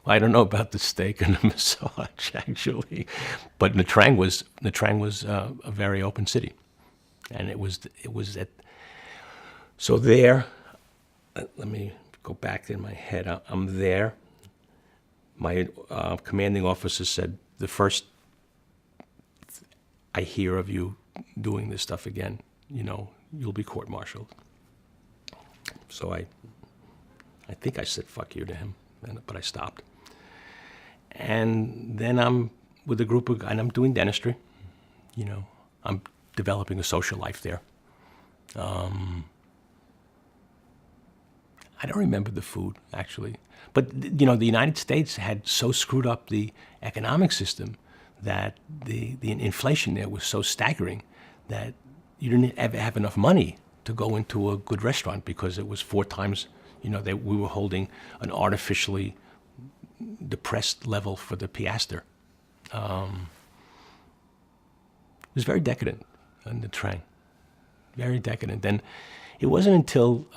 Well, I don't know about the steak and the massage, actually, but Nha Trang was a very open city, and it was at. So there, let me go back in my head. I'm there. My commanding officer said, the first I hear of you doing this stuff again, you'll be court-martialed. So I think I said fuck you to him, but I stopped. And then I'm with a group of, and I'm doing dentistry. I'm developing a social life there. I don't remember the food, actually. But, the United States had so screwed up the economic system that the inflation there was so staggering that you didn't ever have enough money to go into a good restaurant because it was 4 times, we were holding an artificially depressed level for the piaster. It was very decadent in the Trang, very decadent. And it wasn't until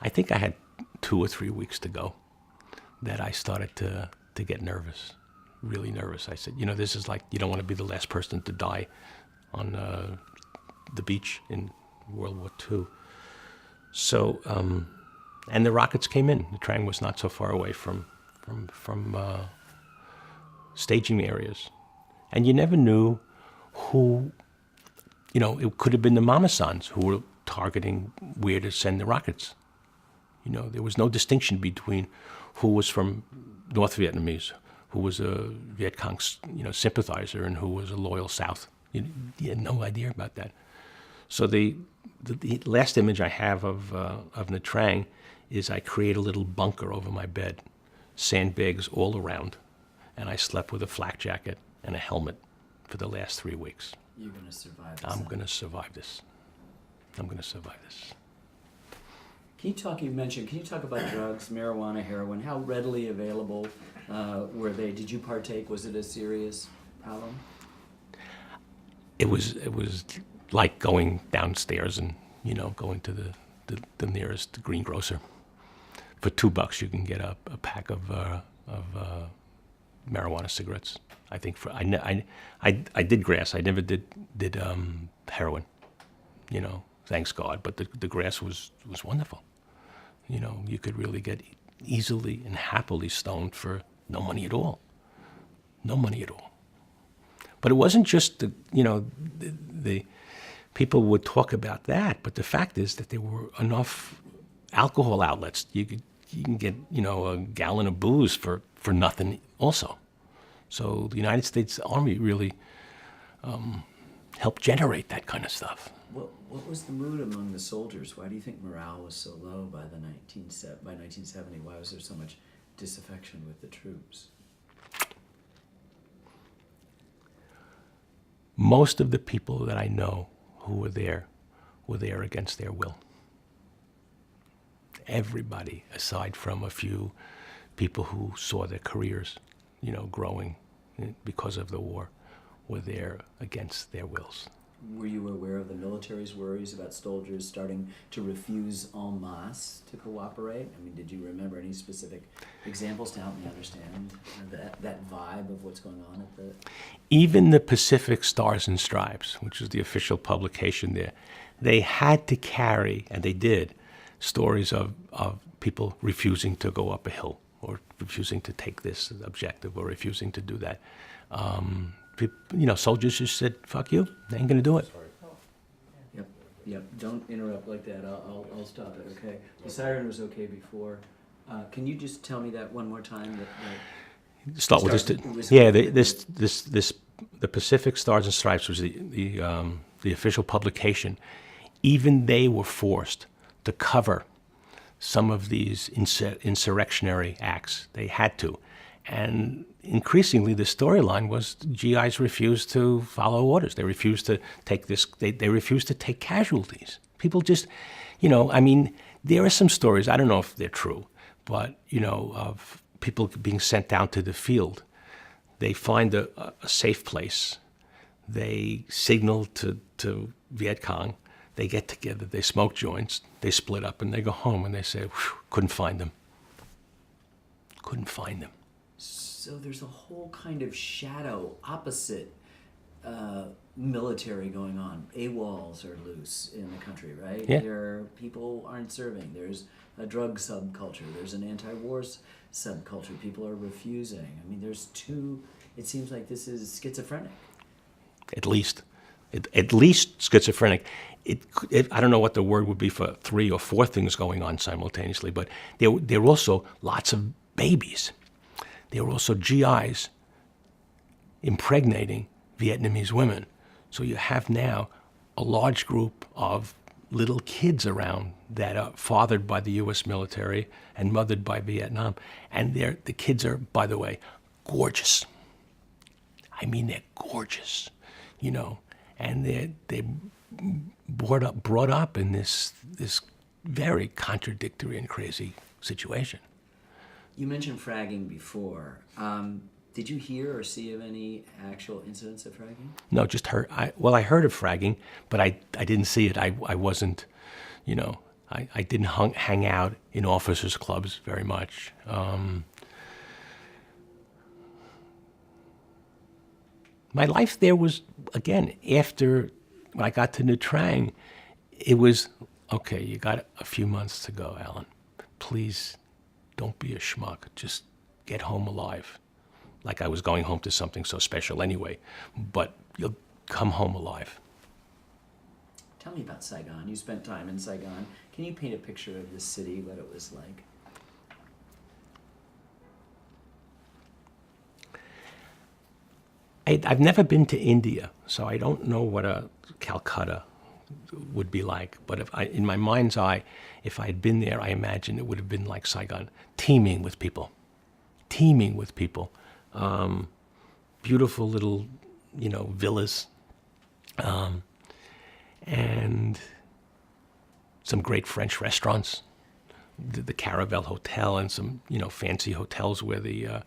I think I had 2 or 3 weeks to go that I started to get nervous, really nervous. I said, this is like, you don't want to be the last person to die on the beach in World War II. So, and the rockets came in. The Trang was not so far away from staging areas. And you never knew who, it could have been the Mamasans who were targeting where to send the rockets. There was no distinction between who was from North Vietnamese, who was a Viet Cong, sympathizer, and who was a loyal South. You had no idea about that. So the last image I have of Nha Trang is I create a little bunker over my bed, sandbags all around, and I slept with a flak jacket and a helmet for the last 3 weeks. You're going to survive this. I'm going to survive this. I'm going to survive this. Can you talk about drugs, marijuana, heroin? How readily available were they? Did you partake? Was it a serious problem? It was like going downstairs and, going to the nearest greengrocer. For $2 you can get a pack of marijuana cigarettes. I think I did grass. I never did heroin, thanks God. But the grass was wonderful. You could really get easily and happily stoned for no money at all. No money at all. But it wasn't just the people would talk about that, but the fact is that there were enough alcohol outlets. You can get a gallon of booze for nothing also. So the United States Army really helped generate that kind of stuff. What was the mood among the soldiers? Why do you think morale was so low by 1970? Why was there so much disaffection with the troops? Most of the people that I know who were there against their will. Everybody, aside from a few people who saw their careers, growing because of the war, were there against their wills. Were you aware of the military's worries about soldiers starting to refuse en masse to cooperate? I mean, did you remember any specific examples to help me understand that vibe of what's going on at the... Even the Pacific Stars and Stripes, which is the official publication there, they had to carry, and they did, stories of people refusing to go up a hill or refusing to take this objective or refusing to do that. Soldiers just said, fuck you, they ain't gonna do it. Yep, don't interrupt like that. I'll stop it, okay? The siren was okay before. Can you just tell me that one more time? Start with this. Yeah, the Pacific Stars and Stripes was the official publication. Even they were forced to cover some of these insurrectionary acts. They had to. And increasingly, the storyline was GIs refused to follow orders. They refused to take this. They refused to take casualties. People just, there are some stories. I don't know if they're true, but of people being sent down to the field. They find a safe place. They signal to Viet Cong. They get together. They smoke joints. They split up and they go home and they say, couldn't find them. Couldn't find them. So there's a whole kind of shadow, opposite military going on. AWOLs are loose in the country, right? Yeah. People aren't serving. There's a drug subculture. There's an anti-war subculture. People are refusing. I mean, it seems like this is schizophrenic. At least schizophrenic. I don't know what the word would be for 3 or 4 things going on simultaneously, but there were also lots of babies. There were also GIs impregnating Vietnamese women. So you have now a large group of little kids around that are fathered by the U.S. military and mothered by Vietnam. And the kids are, by the way, gorgeous. I mean, they're gorgeous, and they're brought up in this very contradictory and crazy situation. You mentioned fragging before. Did you hear or see of any actual incidents of fragging? No, just heard. I heard of fragging, but I didn't see it. I wasn't, I didn't hang out in officers' clubs very much. My life there was, again, after I got to Nha Trang, it was, okay, you got a few months to go, Alan. Please don't be a schmuck. Just get home alive. Like I was going home to something so special anyway, but you'll come home alive. Tell me about Saigon. You spent time in Saigon. Can you paint a picture of this city, what it was like? I've never been to India, so I don't know what a Calcutta would be like. But in my mind's eye, if I had been there, I imagine it would have been like Saigon, teeming with people. Beautiful little, villas, and some great French restaurants, the Caravel Hotel, and some, fancy hotels where the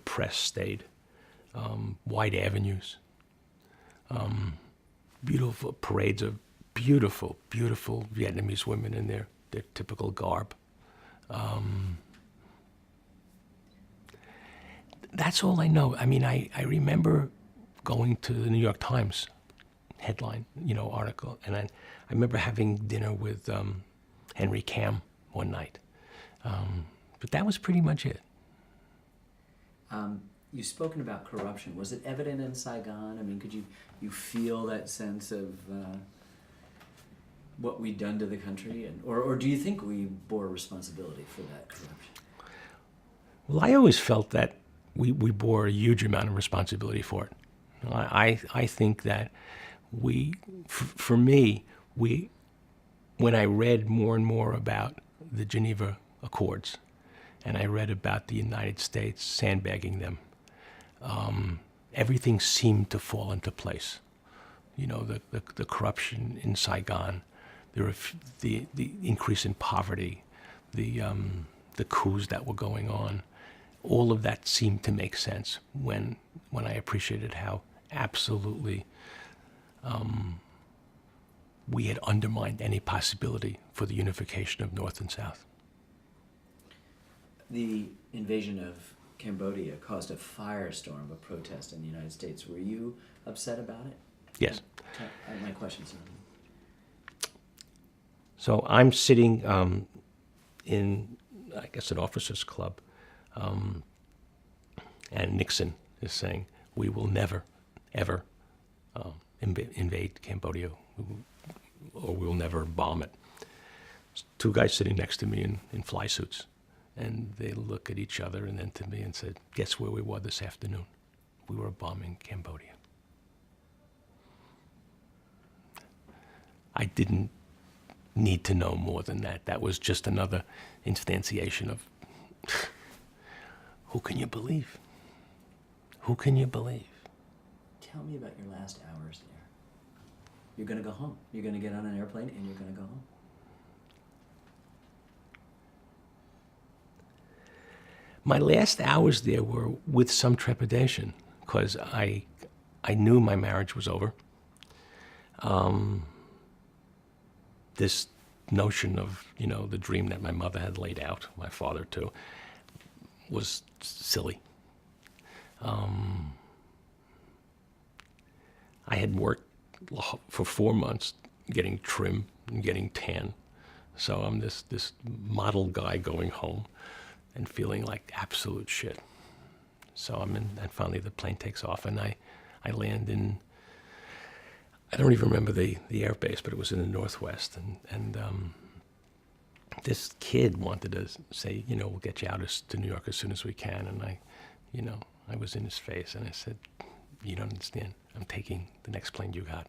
press stayed, wide avenues, beautiful parades of beautiful Vietnamese women in their typical garb. That's all I know. I mean, I remember going to the New York Times headline, article, and I remember having dinner with Henry Kam one night. But that was pretty much it. You've spoken about corruption. Was it evident in Saigon? I mean, could you feel that sense of what we'd done to the country, or do you think we bore responsibility for that corruption? Well, I always felt that we bore a huge amount of responsibility for it. I think that for me, when I read more and more about the Geneva Accords, and I read about the United States sandbagging them, everything seemed to fall into place. The corruption in Saigon, the increase in poverty, the coups that were going on, all of that seemed to make sense when I appreciated how absolutely we had undermined any possibility for the unification of North and South. The invasion of Cambodia caused a firestorm of protest in the United States. Were you upset about it? Yes. My question's on. So I'm sitting in, I guess, an officers' club, and Nixon is saying, "We will never, ever invade Cambodia, or we'll never bomb it." Two guys sitting next to me in fly suits, and they look at each other and then to me and said, "Guess where we were this afternoon? We were bombing Cambodia." I didn't need to know more than that. That was just another instantiation of who can you believe? Who can you believe? Tell me about your last hours there. You're going to go home. You're going to get on an airplane and you're going to go home. My last hours there were with some trepidation because I knew my marriage was over. This notion of, the dream that my mother had laid out, my father too, was silly. I had worked for 4 months getting trim and getting tan. So I'm this model guy going home and feeling like absolute shit. So and finally the plane takes off, and I land in, I don't even remember the air base, but it was in the Northwest. And this kid wanted to say, we'll get you out to New York as soon as we can. And I was in his face, and I said, you don't understand. I'm taking the next plane you got.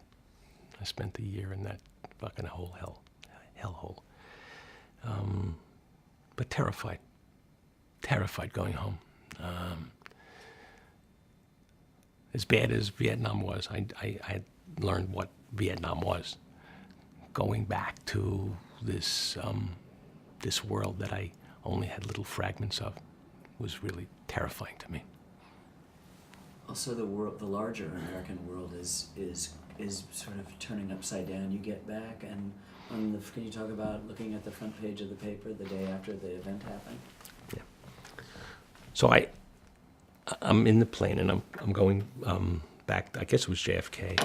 I spent a year in that fucking hellhole. But terrified going home. As bad as Vietnam was, I had learned what Vietnam was. Going back to this world that I only had little fragments of was really terrifying to me. Also, the larger American world is sort of turning upside down. You get back, and can you talk about looking at the front page of the paper the day after the event happened? Yeah. So I'm in the plane, and I'm going back. I guess it was JFK,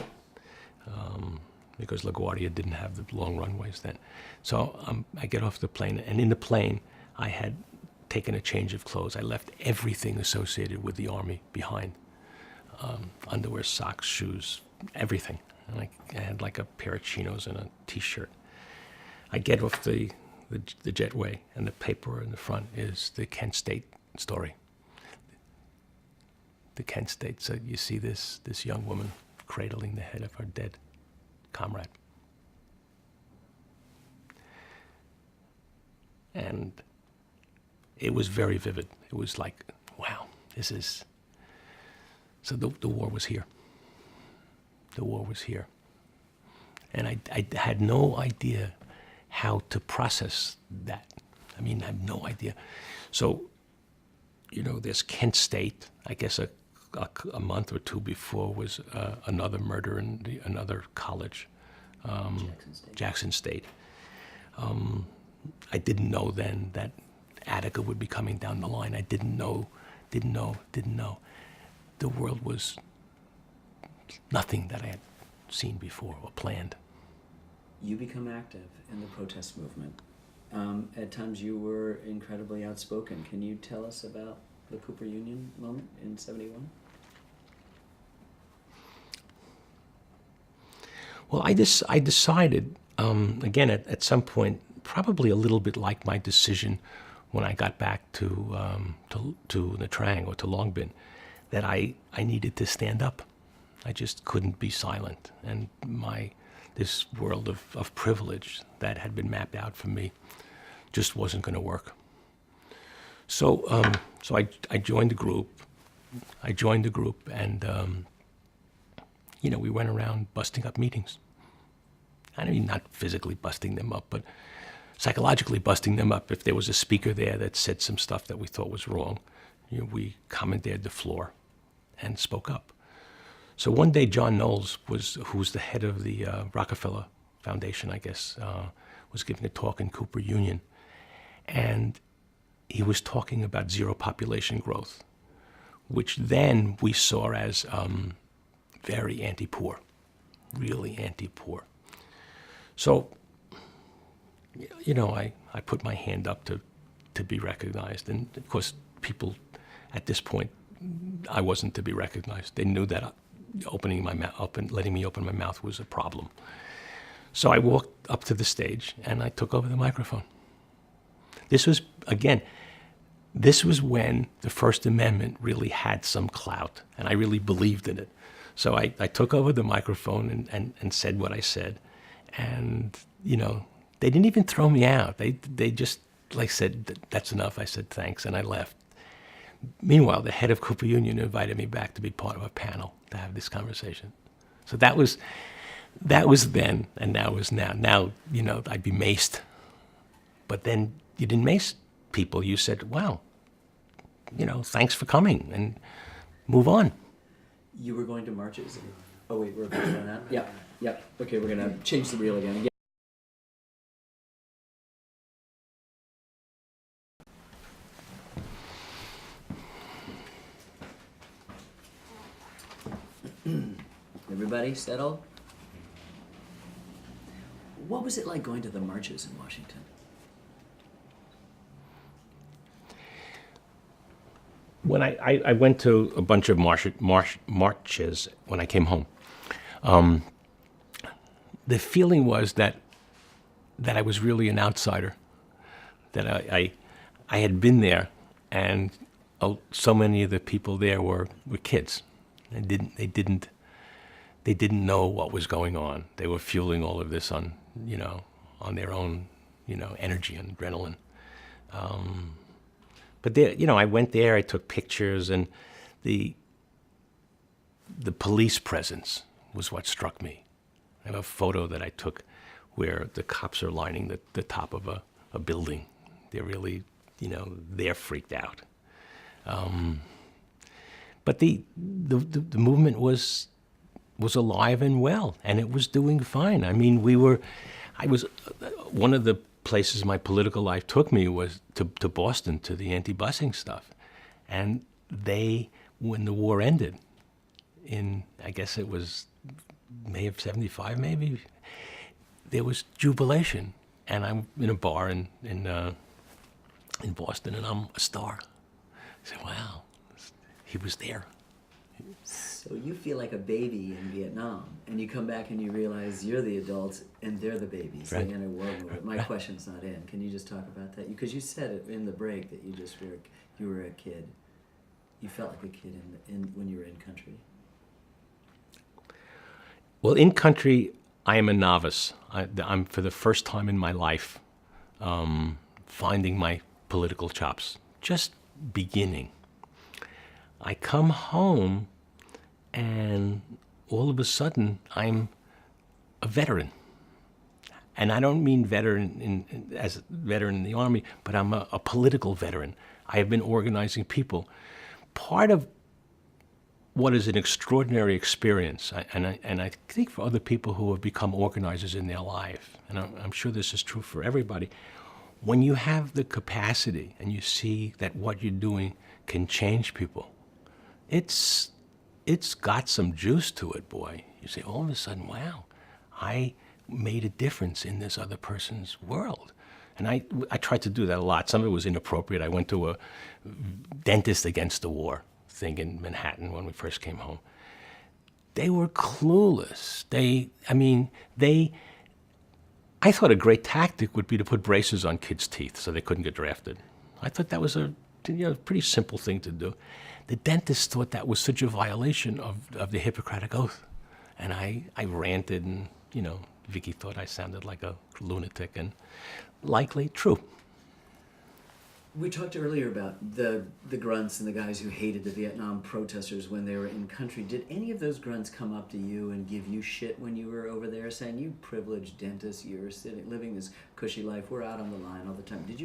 because LaGuardia didn't have the long runways then. So I get off the plane, and in the plane, I had taken a change of clothes. I left everything associated with the Army behind. Underwear, socks, shoes, everything. And I had like a pair of chinos and a T-shirt. I get off the jetway, and the paper in the front is the Kent State story. The Kent State. So you see this young woman cradling the head of her dead comrade. And it was very vivid. It was like, wow, this is... So the war was here. The war was here. And I had no idea how to process that. I mean, I have no idea. So, there's Kent State. I guess a month or two before was another murder in another college, Jackson State. I didn't know then that Attica would be coming down the line. I didn't know. The world was nothing that I had seen before or planned. You become active in the protest movement. At times you were incredibly outspoken. Can you tell us about the Cooper Union moment in '71? Well, I decided, again, at some point, probably a little bit like my decision when I got back to Nha Trang or to Long Binh, that I needed to stand up. I just couldn't be silent. And this world of privilege that had been mapped out for me just wasn't going to work. So I joined the group. And we went around busting up meetings. I mean, not physically busting them up, but psychologically busting them up. If there was a speaker there that said some stuff that we thought was wrong, we commandeered the floor and spoke up. So one day, John Knowles, who was the head of the Rockefeller Foundation, I guess, was giving a talk in Cooper Union, and he was talking about zero population growth, which then we saw as very anti-poor, really anti-poor. So, I put my hand up to be recognized, and of course, people at this point, I wasn't to be recognized. They knew that opening my mouth, letting me open my mouth was a problem. So I walked up to the stage and I took over the microphone. This was when the First Amendment really had some clout, and I really believed in it. So I took over the microphone and said what I said, and they didn't even throw me out. They just said, "That's enough." I said thanks, and I left. Meanwhile, the head of Cooper Union invited me back to be part of a panel to have this conversation. So that was then, and now is now. Now, I'd be maced. But then you didn't mace people. You said, wow, thanks for coming, and move on. You were going to marches? Oh, wait, we're going to run out? Yeah. Okay, we're going to change the reel again. Everybody settled? What was it like going to the marches in Washington? When I went to a bunch of marches when I came home, the feeling was that I was really an outsider, that I had been there, and so many of the people there were kids. They didn't know what was going on. They were fueling all of this on their own energy and adrenaline. But there, I went there. I took pictures, and the police presence was what struck me. I have a photo that I took where the cops are lining the top of a building. They're really, they're freaked out. But the movement was alive and well, and it was doing fine. I mean, one of the places my political life took me was to Boston, to the anti-busing stuff. And when the war ended, in, I guess it was May of '75 maybe, there was jubilation. And I'm in a bar in Boston, and I'm a star. I said, wow, he was there. So you feel like a baby in Vietnam, and you come back and you realize you're the adults and they're the babies. Right. The inner world movement. My question's not in. Can you just talk about that? Because you said it in the break that you were a kid. You felt like a kid when you were in country. Well, in country, I am a novice. I'm for the first time in my life finding my political chops, just beginning. I come home, and all of a sudden, I'm a veteran. And I don't mean veteran as a veteran in the Army, but I'm a political veteran. I have been organizing people. Part of what is an extraordinary experience, and I think for other people who have become organizers in their life, and I'm sure this is true for everybody, when you have the capacity and you see that what you're doing can change people, it's got some juice to it, boy. You say, all of a sudden, wow, I made a difference in this other person's world. And I tried to do that a lot. Some of it was inappropriate. I went to a dentist against the war thing in Manhattan when we first came home. They were clueless. I thought a great tactic would be to put braces on kids' teeth so they couldn't get drafted. I thought that was a pretty simple thing to do. The dentist thought that was such a violation of the Hippocratic Oath. And I ranted, and, Vicky thought I sounded like a lunatic, and likely true. We talked earlier about the grunts and the guys who hated the Vietnam protesters when they were in country. Did any of those grunts come up to you and give you shit when you were over there, saying, you privileged dentist, you're living this cushy life, we're out on the line all the time? Did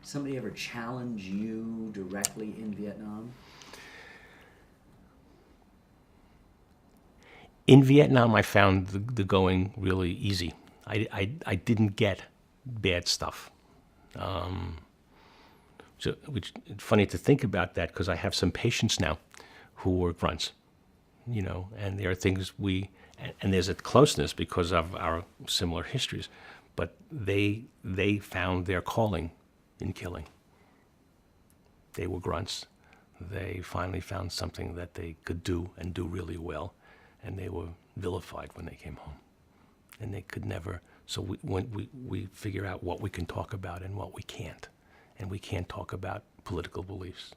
somebody ever challenge you directly in Vietnam? In Vietnam, I found the going really easy. I didn't get bad stuff. So, which it's funny to think about that, because I have some patients now who were grunts, and there are things and there's a closeness because of our similar histories, but they found their calling in killing. They were grunts. They finally found something that they could do and do really well, and they were vilified when they came home, and they could never. So we figure out what we can talk about and what we can't. And we can't talk about political beliefs.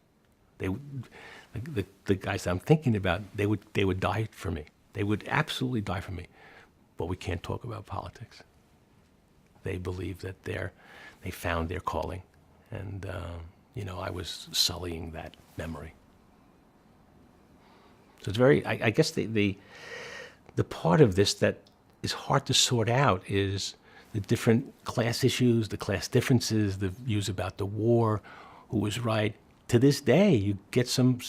The guys I'm thinking about, they would die for me. They would absolutely die for me. But we can't talk about politics. They believe that they found their calling, and I was sullying that memory. So it's very. I guess the part of this that is hard to sort out is the different class issues, the class differences, the views about the war, who was right. To this day, you get some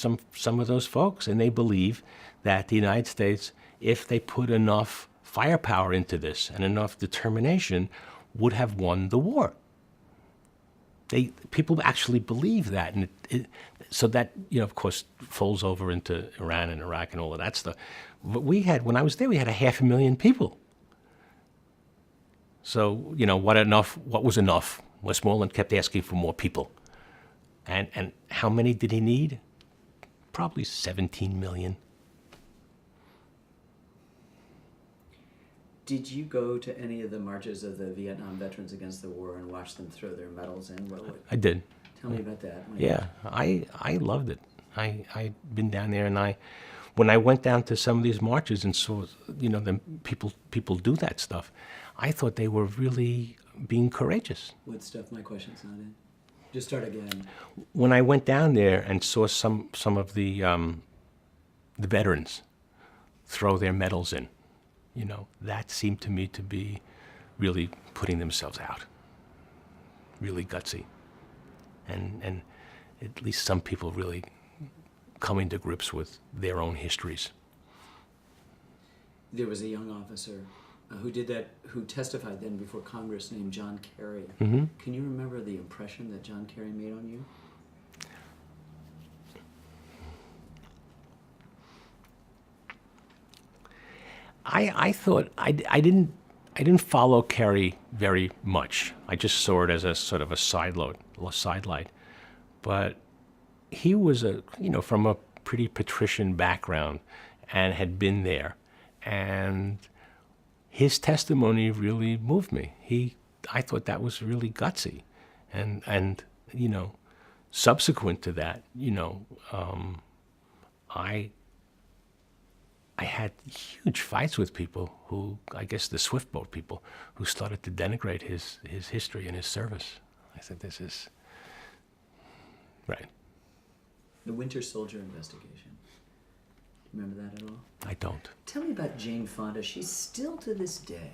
of those folks, and they believe that the United States, if they put enough firepower into this and enough determination, would have won the war. people actually believe that, and so that, of course, folds over into Iran and Iraq and all of that stuff. But when I was there, we had 500,000 people. So what was enough? Westmoreland kept asking for more people, and how many did he need? Probably 17 million. Did you go to any of the marches of the Vietnam veterans against the war and watch them throw their medals in? I did. Tell me about that. Yeah, I loved it. I'd been down there, and when I went down to some of these marches and saw, them people do that stuff, I thought they were really being courageous. What stuff? My question's not in. Just start again. When I went down there and saw some of the veterans throw their medals in, that seemed to me to be really putting themselves out, really gutsy, and at least some people really coming to grips with their own histories. There was a young officer who did that, who testified then before Congress, named John Kerry. Mm-hmm. Can you remember the impression that John Kerry made on you? I thought I didn't follow Kerry very much. I just saw it as a sort of a sidelight. But he was from a pretty patrician background and had been there, and his testimony really moved me. I thought that was really gutsy, and subsequent to that, I had huge fights with people who, I guess the swift boat people, who started to denigrate his history and his service. I said, this is right. The Winter Soldier investigation. Remember that at all? I don't. Tell me about Jane Fonda. She's still to this day.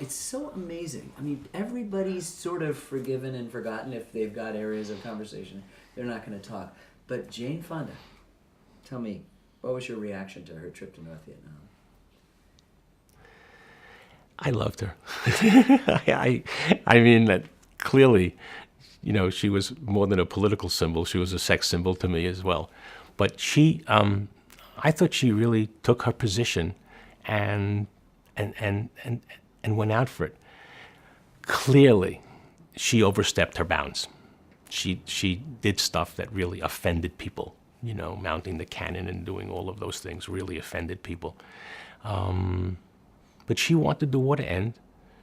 It's so amazing. I mean, everybody's sort of forgiven and forgotten if they've got areas of conversation they're not going to talk. But Jane Fonda, tell me, what was your reaction to her trip to North Vietnam? I loved her. I mean, that clearly, she was more than a political symbol. She was a sex symbol to me as well. But I thought she really took her position and went out for it. Clearly, she overstepped her bounds. She did stuff that really offended people. Mounting the cannon and doing all of those things really offended people. But she wanted the war to end.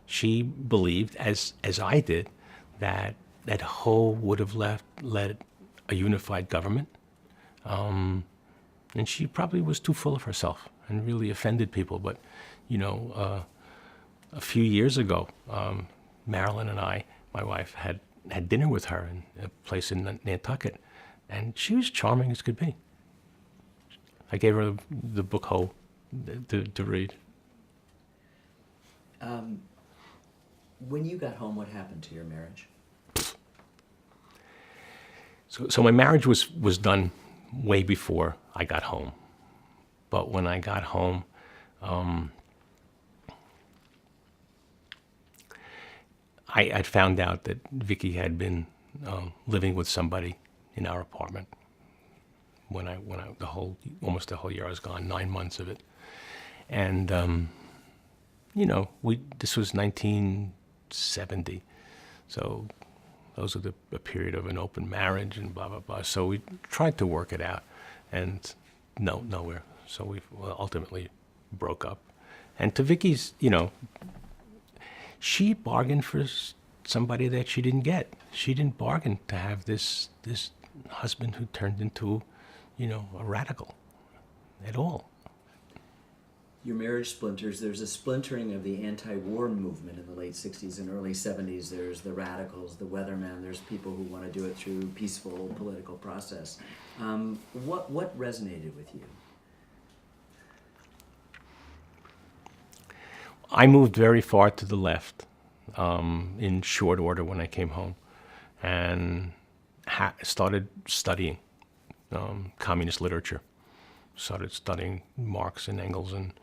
She believed, as I did, that Ho would have led a unified government. And she probably was too full of herself and really offended people. But, a few years ago, Marilyn and I, my wife, had dinner with her in a place in Nantucket. And she was charming as could be. I gave her the book Ho to read. When you got home, what happened to your marriage? So my marriage was done way before I got home. But when I got home, I found out that Vicky had been living with somebody in our apartment when I almost the whole year I was gone, 9 months of it. And this was 1970, so those are a period of an open marriage and blah blah blah. So we tried to work it out, and nowhere. So we ultimately broke up. And to Vicky's, she bargained for somebody that she didn't get. She didn't bargain to have this husband who turned into, a radical at all. Your marriage splinters. There's a splintering of the anti-war movement in the late 60s and early 70s. There's the radicals, the weathermen. There's people who want to do it through peaceful political process. What resonated with you? I moved very far to the left in short order when I came home, and started studying communist literature. Started studying Marx and Engels and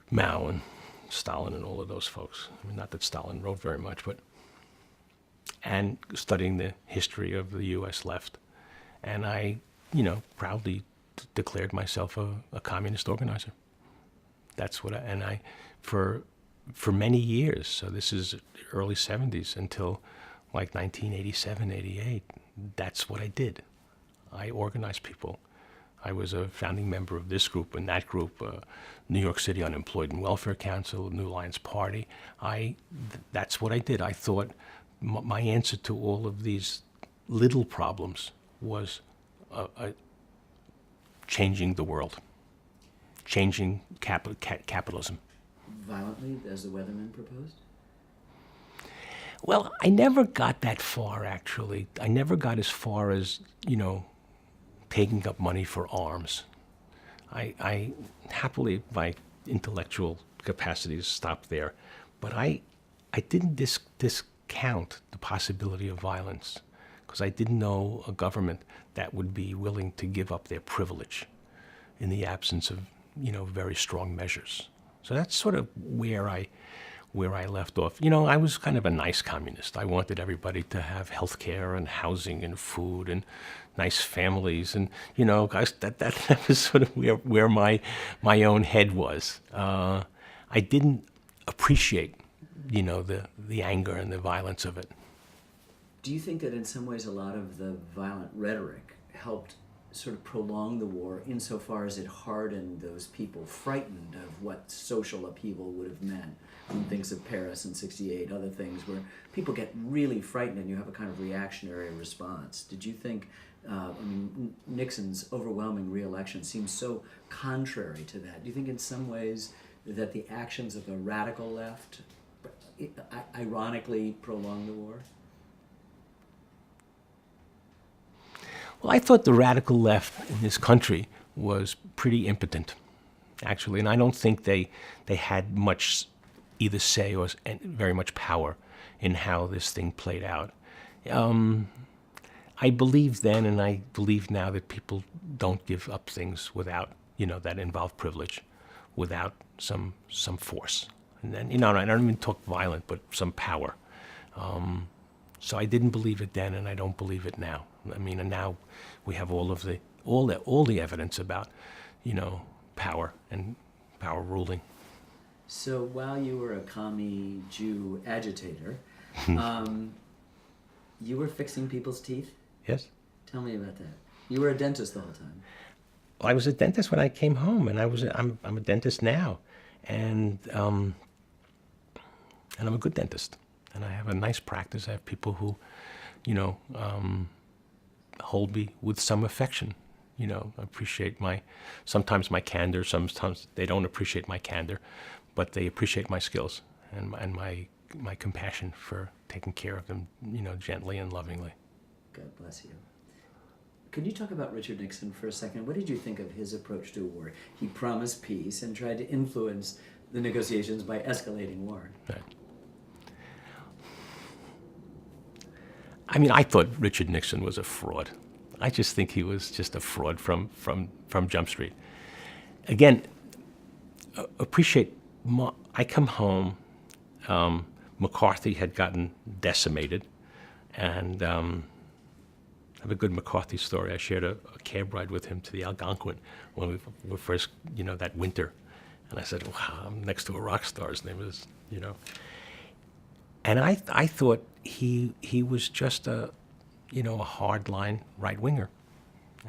Mao and Stalin and all of those folks. I mean, not that Stalin wrote very much, but and studying the history of the U.S. left. And I, proudly declared myself a communist organizer. That's what for many years, so this is early 70s until like 1987, 88, that's what I did. I organized people. I was a founding member of this group and that group, New York City Unemployed and Welfare Council, New Alliance Party. That's what I did. I thought my answer to all of these little problems was changing the world, changing capitalism. Violently, as the Weathermen proposed? Well, I never got that far, actually. I never got as far as, taking up money for arms. I happily, my intellectual capacities stopped there. But I didn't discount the possibility of violence, because I didn't know a government that would be willing to give up their privilege in the absence of, very strong measures. So that's sort of where I left off. I was kind of a nice communist. I wanted everybody to have health care and housing and food and nice families, and that was sort of where my own head was. I didn't appreciate, the anger and the violence of it. Do you think that in some ways a lot of the violent rhetoric helped sort of prolong the war insofar as it hardened those people, frightened of what social upheaval would have meant? One thinks of Paris in '68, other things where people get really frightened and you have a kind of reactionary response. Did you think, Nixon's overwhelming re-election seems so contrary to that. Do you think in some ways that the actions of the radical left ironically prolonged the war? Well, I thought the radical left in this country was pretty impotent, actually, and I don't think they had much either say or very much power in how this thing played out. I believe then, and I believe now, that people don't give up things without, that involve privilege, without some force. And then, I don't even talk violent, but some power. So I didn't believe it then, and I don't believe it now. And now we have all the evidence about, power and power ruling. So while you were a commie Jew agitator, you were fixing people's teeth? Yes. Tell me about that. You were a dentist the whole time. Well, I was a dentist when I came home, and I'm a dentist now, and I'm a good dentist, and I have a nice practice. I have people who, hold me with some affection. Appreciate sometimes my candor. Sometimes they don't appreciate my candor, but they appreciate my skills and my compassion for taking care of them, gently and lovingly. God bless you. Could you talk about Richard Nixon for a second? What did you think of his approach to war? He promised peace and tried to influence the negotiations by escalating war. Right. I thought Richard Nixon was a fraud. I just think he was just a fraud from Jump Street. Again, I come home, McCarthy had gotten decimated, and I have a good McCarthy story. I shared a cab ride with him to the Algonquin when we were first, that winter. And I said, wow, I'm next to a rock star. His name is, And I thought he was just a hardline right winger,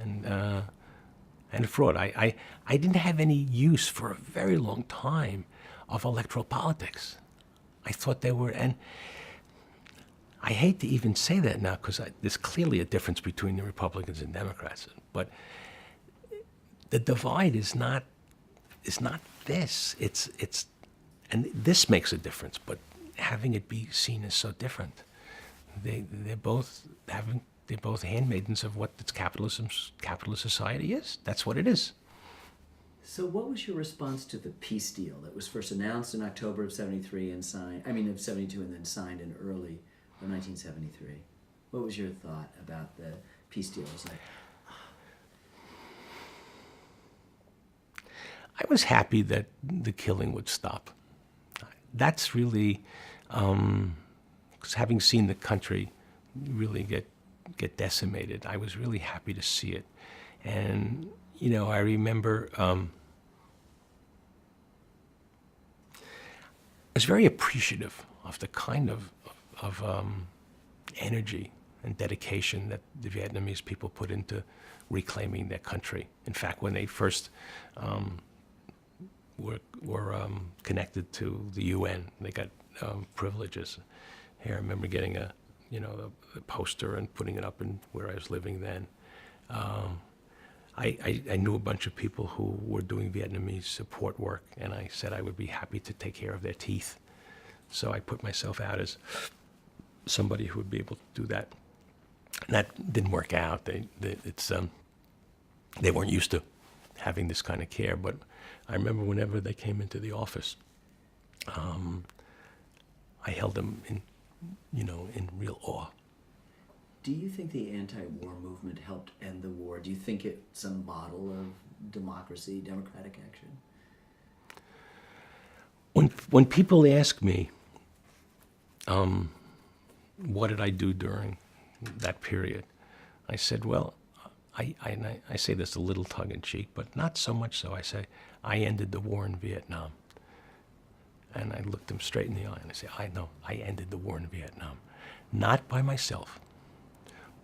and a fraud. I didn't have any use for a very long time of electoral politics. I thought they were, and I hate to even say that now because there's clearly a difference between the Republicans and Democrats, but the divide is not this. It's and this makes a difference, but having it be seen as so different. They're both handmaidens of what this capitalist society is. That's what it is. So what was your response to the peace deal that was first announced in October of '73 and of '72 and then signed in early of 1973? What was your thought about the peace deal? I was happy that the killing would stop. That's really, because having seen the country really get decimated. I was really happy to see it. And, you know, I remember I was very appreciative of the kind of energy and dedication that the Vietnamese people put into reclaiming their country. In fact, when they first were connected to the UN, they got privileges. Here, I remember getting a poster and putting it up in where I was living then. I knew a bunch of people who were doing Vietnamese support work, and I said I would be happy to take care of their teeth. So I put myself out as somebody who would be able to do that. And that didn't work out. They weren't used to having this kind of care. But I remember whenever they came into the office, I held them in real awe. Do you think the anti-war movement helped end the war? Do you think it's a model of democracy, democratic action? When people ask me, what did I do during that period, I said, well, I say this a little tongue-in-cheek, but not so much so. I say, I ended the war in Vietnam. And I looked them straight in the eye and I say, I ended the war in Vietnam. Not by myself,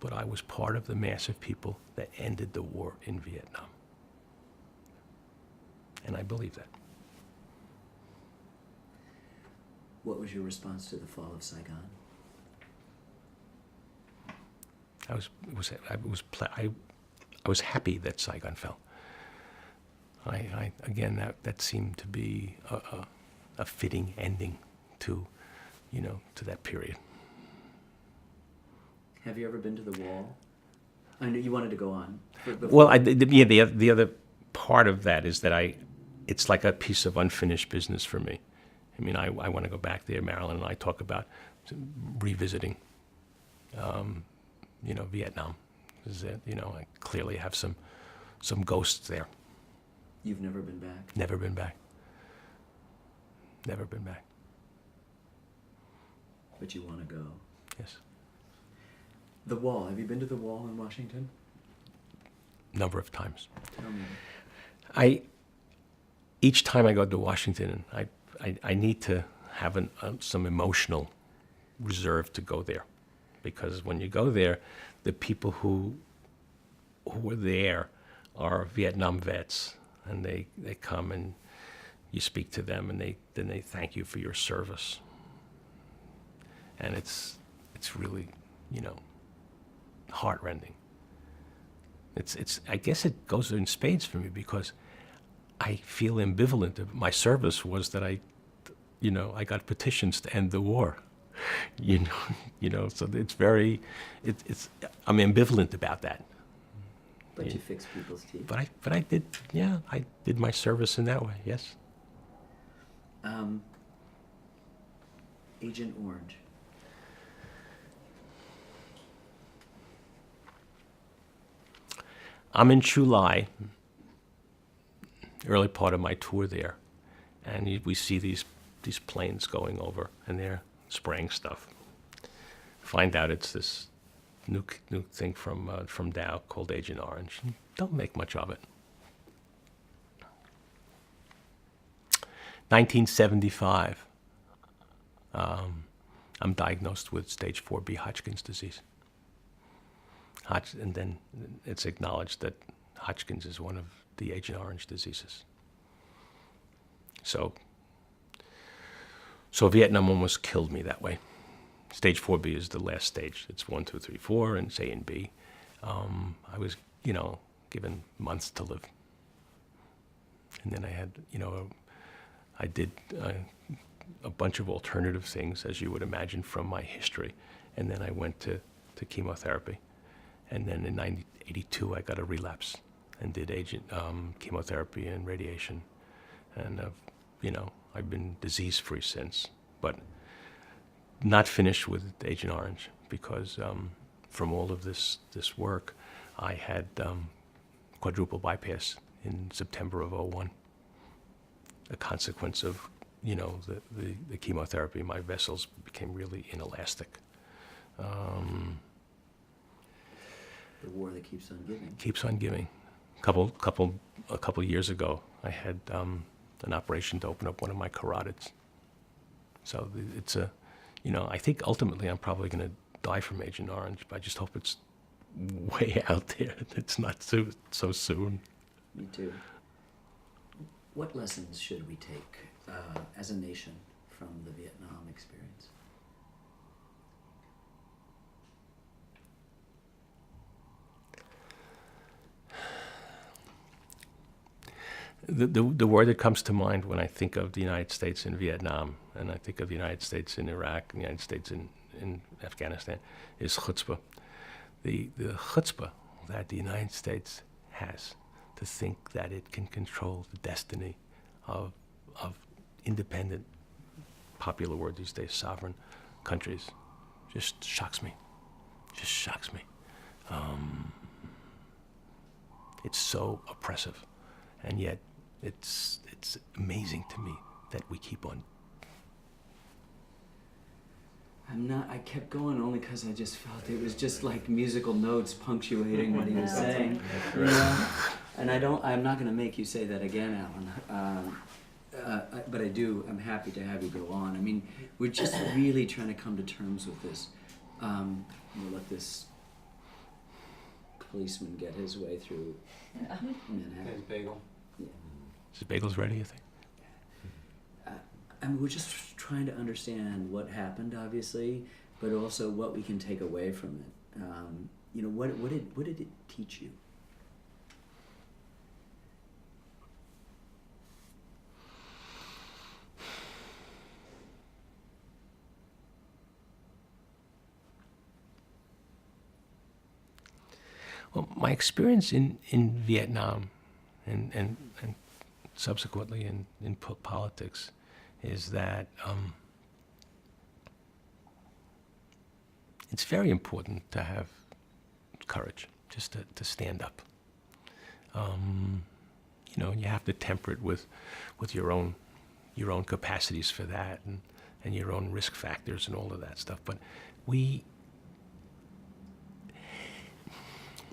but I was part of the mass of people that ended the war in Vietnam. And I believe that. What was your response to the fall of Saigon? I was happy that Saigon fell. Again, that seemed to be a fitting ending to that period. Have you ever been to the wall? I knew you wanted to go on. Well, the other part of that is that it's like a piece of unfinished business for me. I mean, I want to go back there, Marilyn, and I talk about revisiting, Vietnam. I clearly have some ghosts there. You've never been back? Never been back. Never been back. But you want to go? Yes. The wall. Have you been to the wall in Washington? Number of times. Tell me. Each time I go to Washington, I need to have some emotional reserve to go there, because when you go there, the people who were there are Vietnam vets, and they come and you speak to them, and then they thank you for your service, and it's really heartrending. It's I guess it goes in spades for me, because I feel ambivalent. My service was that I got petitions to end the war. So I'm ambivalent about that. But you fix people's teeth. But I did my service in that way. Yes. Agent Orange. I'm in Chu Lai, early part of my tour there, and we see these planes going over, and they're spraying stuff. Find out it's this new thing from Dow called Agent Orange. Don't make much of it. 1975. I'm diagnosed with stage 4B Hodgkin's disease. And then it's acknowledged that Hodgkin's is one of the Agent Orange diseases. So Vietnam almost killed me that way. Stage 4B is the last stage. It's 1, 2, 3, 4, and it's A and B. I was, given months to live. And then I had, I did a bunch of alternative things, as you would imagine from my history. And then I went to chemotherapy. And then in 1982, I got a relapse and did chemotherapy and radiation. And, I've been disease-free since, but not finished with Agent Orange, because from all of this work, I had quadruple bypass in September of '01. A consequence of, the chemotherapy. My vessels became really inelastic. The war that keeps on giving. Keeps on giving. A couple years ago, I had an operation to open up one of my carotids. So it's a, I think ultimately I'm probably going to die from Agent Orange, but I just hope it's way out there. It's not so soon. Me too. What lessons should we take as a nation from the Vietnam experience? The word that comes to mind when I think of the United States in Vietnam, and I think of the United States in Iraq, and the United States in Afghanistan, is chutzpah. The chutzpah that the United States has to think that it can control the destiny of independent, popular word these days, sovereign countries, just shocks me. Just shocks me. It's so oppressive, and yet it's amazing to me that we keep on. I kept going only because I just felt it was just like musical notes punctuating what he was saying. You know? And I'm not going to make you say that again, Alan. But I'm happy to have you go on. I mean, we're just really trying to come to terms with this. We'll let this policeman get his way through Manhattan. His bagel. Yeah. Is the bagels ready, you think? I mean, we're just trying to understand what happened, obviously, but also what we can take away from it. What did it teach you? Well, my experience in Vietnam and subsequently in politics is that it's very important to have courage, just to stand up. You have to temper it with your own capacities for that and your own risk factors and all of that stuff. But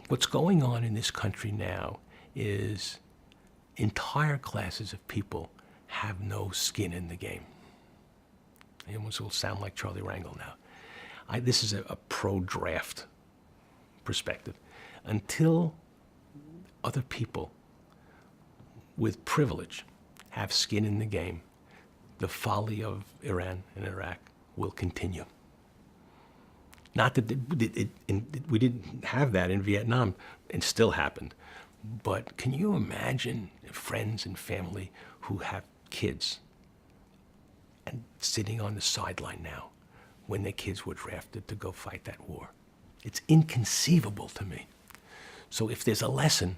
what's going on in this country now is entire classes of people have no skin in the game. It almost will sound like Charlie Rangel now. This is a pro-draft perspective. Until other people with privilege have skin in the game, the folly of Iran and Iraq will continue. Not that we didn't have that in Vietnam, and still happened. But can you imagine friends and family who have kids and sitting on the sideline now when their kids were drafted to go fight that war? It's inconceivable to me. So if there's a lesson,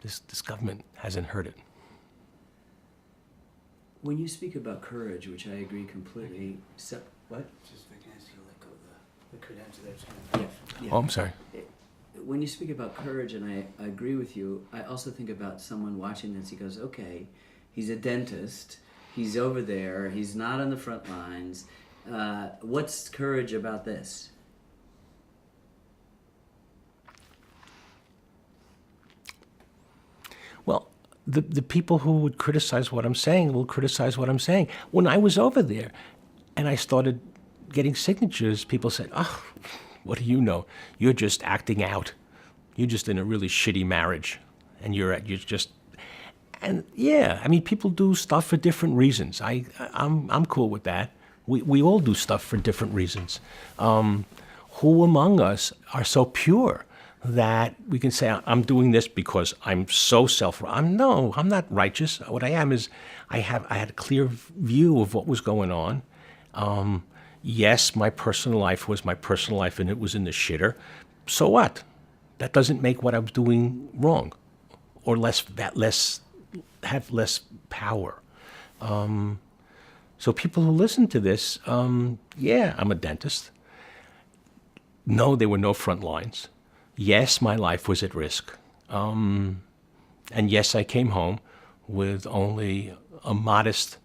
this government hasn't heard it. When you speak about courage, which I agree completely, what? Just I can see let go of the credential there. Yeah. Oh, I'm sorry. When you speak about courage, and I agree with you, I also think about someone watching this. He goes, okay, he's a dentist. He's over there. He's not on the front lines. What's courage about this? Well, the people who would criticize what I'm saying will criticize what I'm saying. When I was over there and I started getting signatures, people said, oh, what do you know? You're just acting out. You're just in a really shitty marriage. And you're just, and yeah, I mean, people do stuff for different reasons. I'm cool with that. We all do stuff for different reasons. Who among us are so pure that we can say, I'm doing this because I'm so I'm not righteous. What I am is I had a clear view of what was going on. Yes, my personal life was my personal life and it was in the shitter. So what? That doesn't make what I was doing wrong or have less power. So people who listen to this, yeah, I'm a dentist. No, there were no front lines. Yes, my life was at risk. And yes, I came home with only a modest,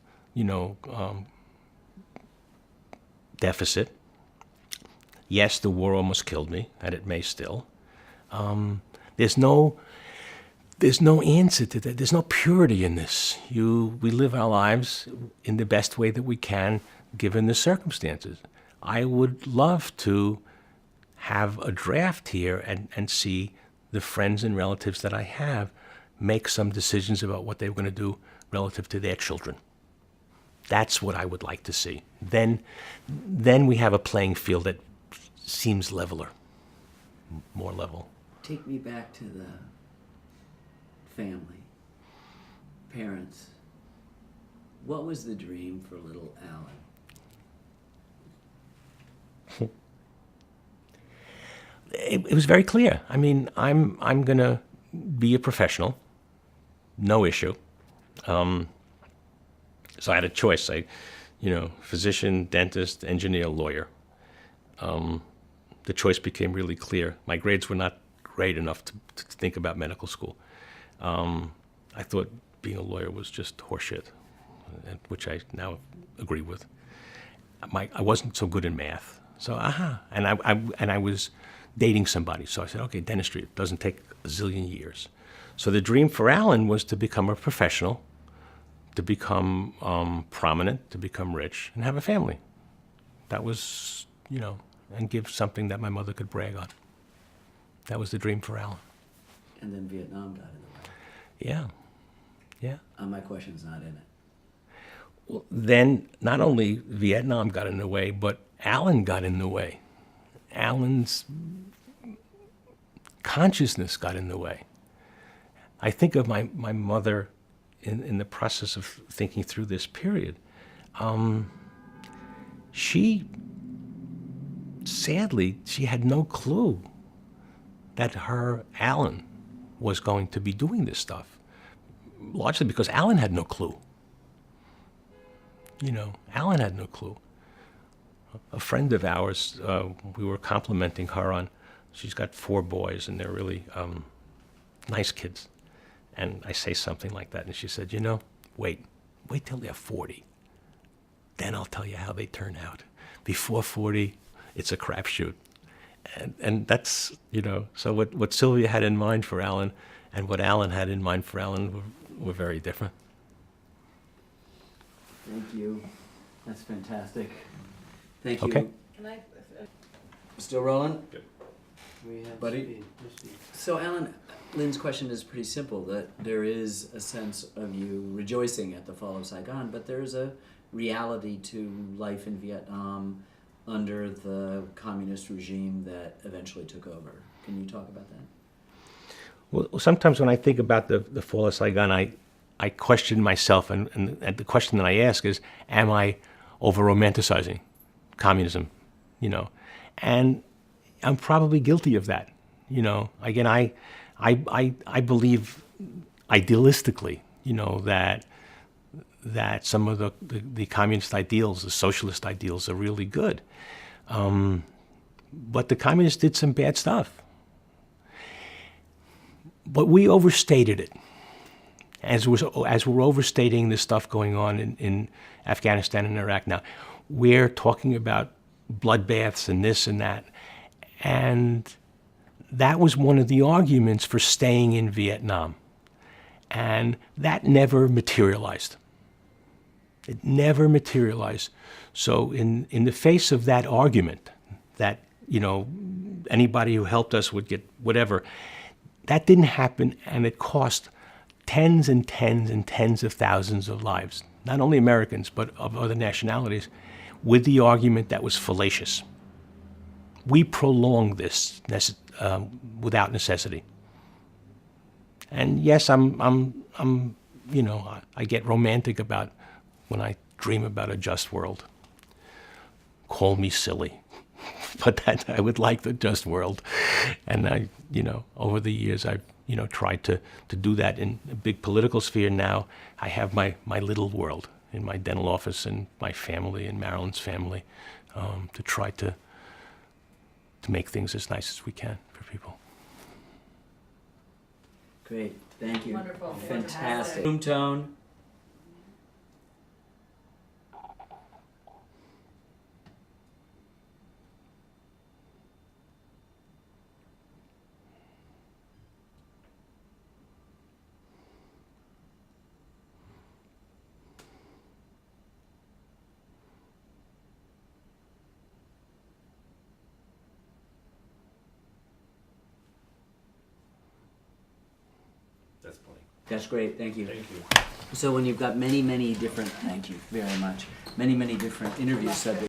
deficit. Yes, the war almost killed me, and it may still. There's no answer to that. There's no purity in this. We live our lives in the best way that we can, given the circumstances. I would love to have a draft here and see the friends and relatives that I have make some decisions about what they were going to do relative to their children. That's what I would like to see. Then we have a playing field that seems leveler, more level. Take me back to the family, parents. What was the dream for little Alan? It was very clear. I mean, I'm going to be a professional, no issue. So I had a choice. Physician, dentist, engineer, lawyer. The choice became really clear. My grades were not great enough to think about medical school. I thought being a lawyer was just horseshit, which I now agree with. I wasn't so good in math, so and I was dating somebody, so I said, okay, dentistry. It doesn't take a zillion years. So the dream for Alan was to become a professional, to become prominent, to become rich, and have a family. That was, and give something that my mother could brag on. That was the dream for Alan. And then Vietnam got in the way. Yeah. My question's not in it. Well, then not only Vietnam got in the way, but Alan got in the way. Alan's consciousness got in the way. I think of my mother in the process of thinking through this period. Sadly, she had no clue that her Alan was going to be doing this stuff, largely because Alan had no clue. Alan had no clue. A friend of ours, we were complimenting her on, she's got 4 boys, and they're really nice kids. And I say something like that, and she said, wait till they're 40. Then I'll tell you how they turn out. Before 40, it's a crapshoot. And that's, so what Sylvia had in mind for Alan and what Alan had in mind for Alan were very different. Thank you. That's fantastic. Thank you. Okay. Can I? Still rolling? We have Buddy? speed. No speed. So, Alan, Lynn's question is pretty simple, that there is a sense of you rejoicing at the fall of Saigon, but there's a reality to life in Vietnam under the communist regime that eventually took over. Can you talk about that? Well, sometimes when I think about the fall of Saigon, I question myself, and the question that I ask is, am I over-romanticizing communism? And I'm probably guilty of that. Again, I believe idealistically, that some of the communist ideals, the socialist ideals, are really good. But the communists did some bad stuff. But we overstated it. As we're overstating this stuff going on in Afghanistan and Iraq now, we're talking about bloodbaths and this and that. And that was one of the arguments for staying in Vietnam. And that never materialized. It never materialized. So in the face of that argument, that, anybody who helped us would get whatever, that didn't happen, and it cost tens and tens and tens of thousands of lives, not only Americans, but of other nationalities, with the argument that was fallacious. We prolonged this without necessity. And yes, I get romantic about when I dream about a just world. Call me silly, but that I would like the just world. And I, over the years, I've, tried to do that in a big political sphere. Now I have my little world in my dental office and my family and Marilyn's family, to try to make things as nice as we can for people. Great. Thank you. Wonderful. Fantastic. Room tone. That's plenty. That's great. Thank you. Thank you. So when you've got many different, thank you very much, many different interview subjects.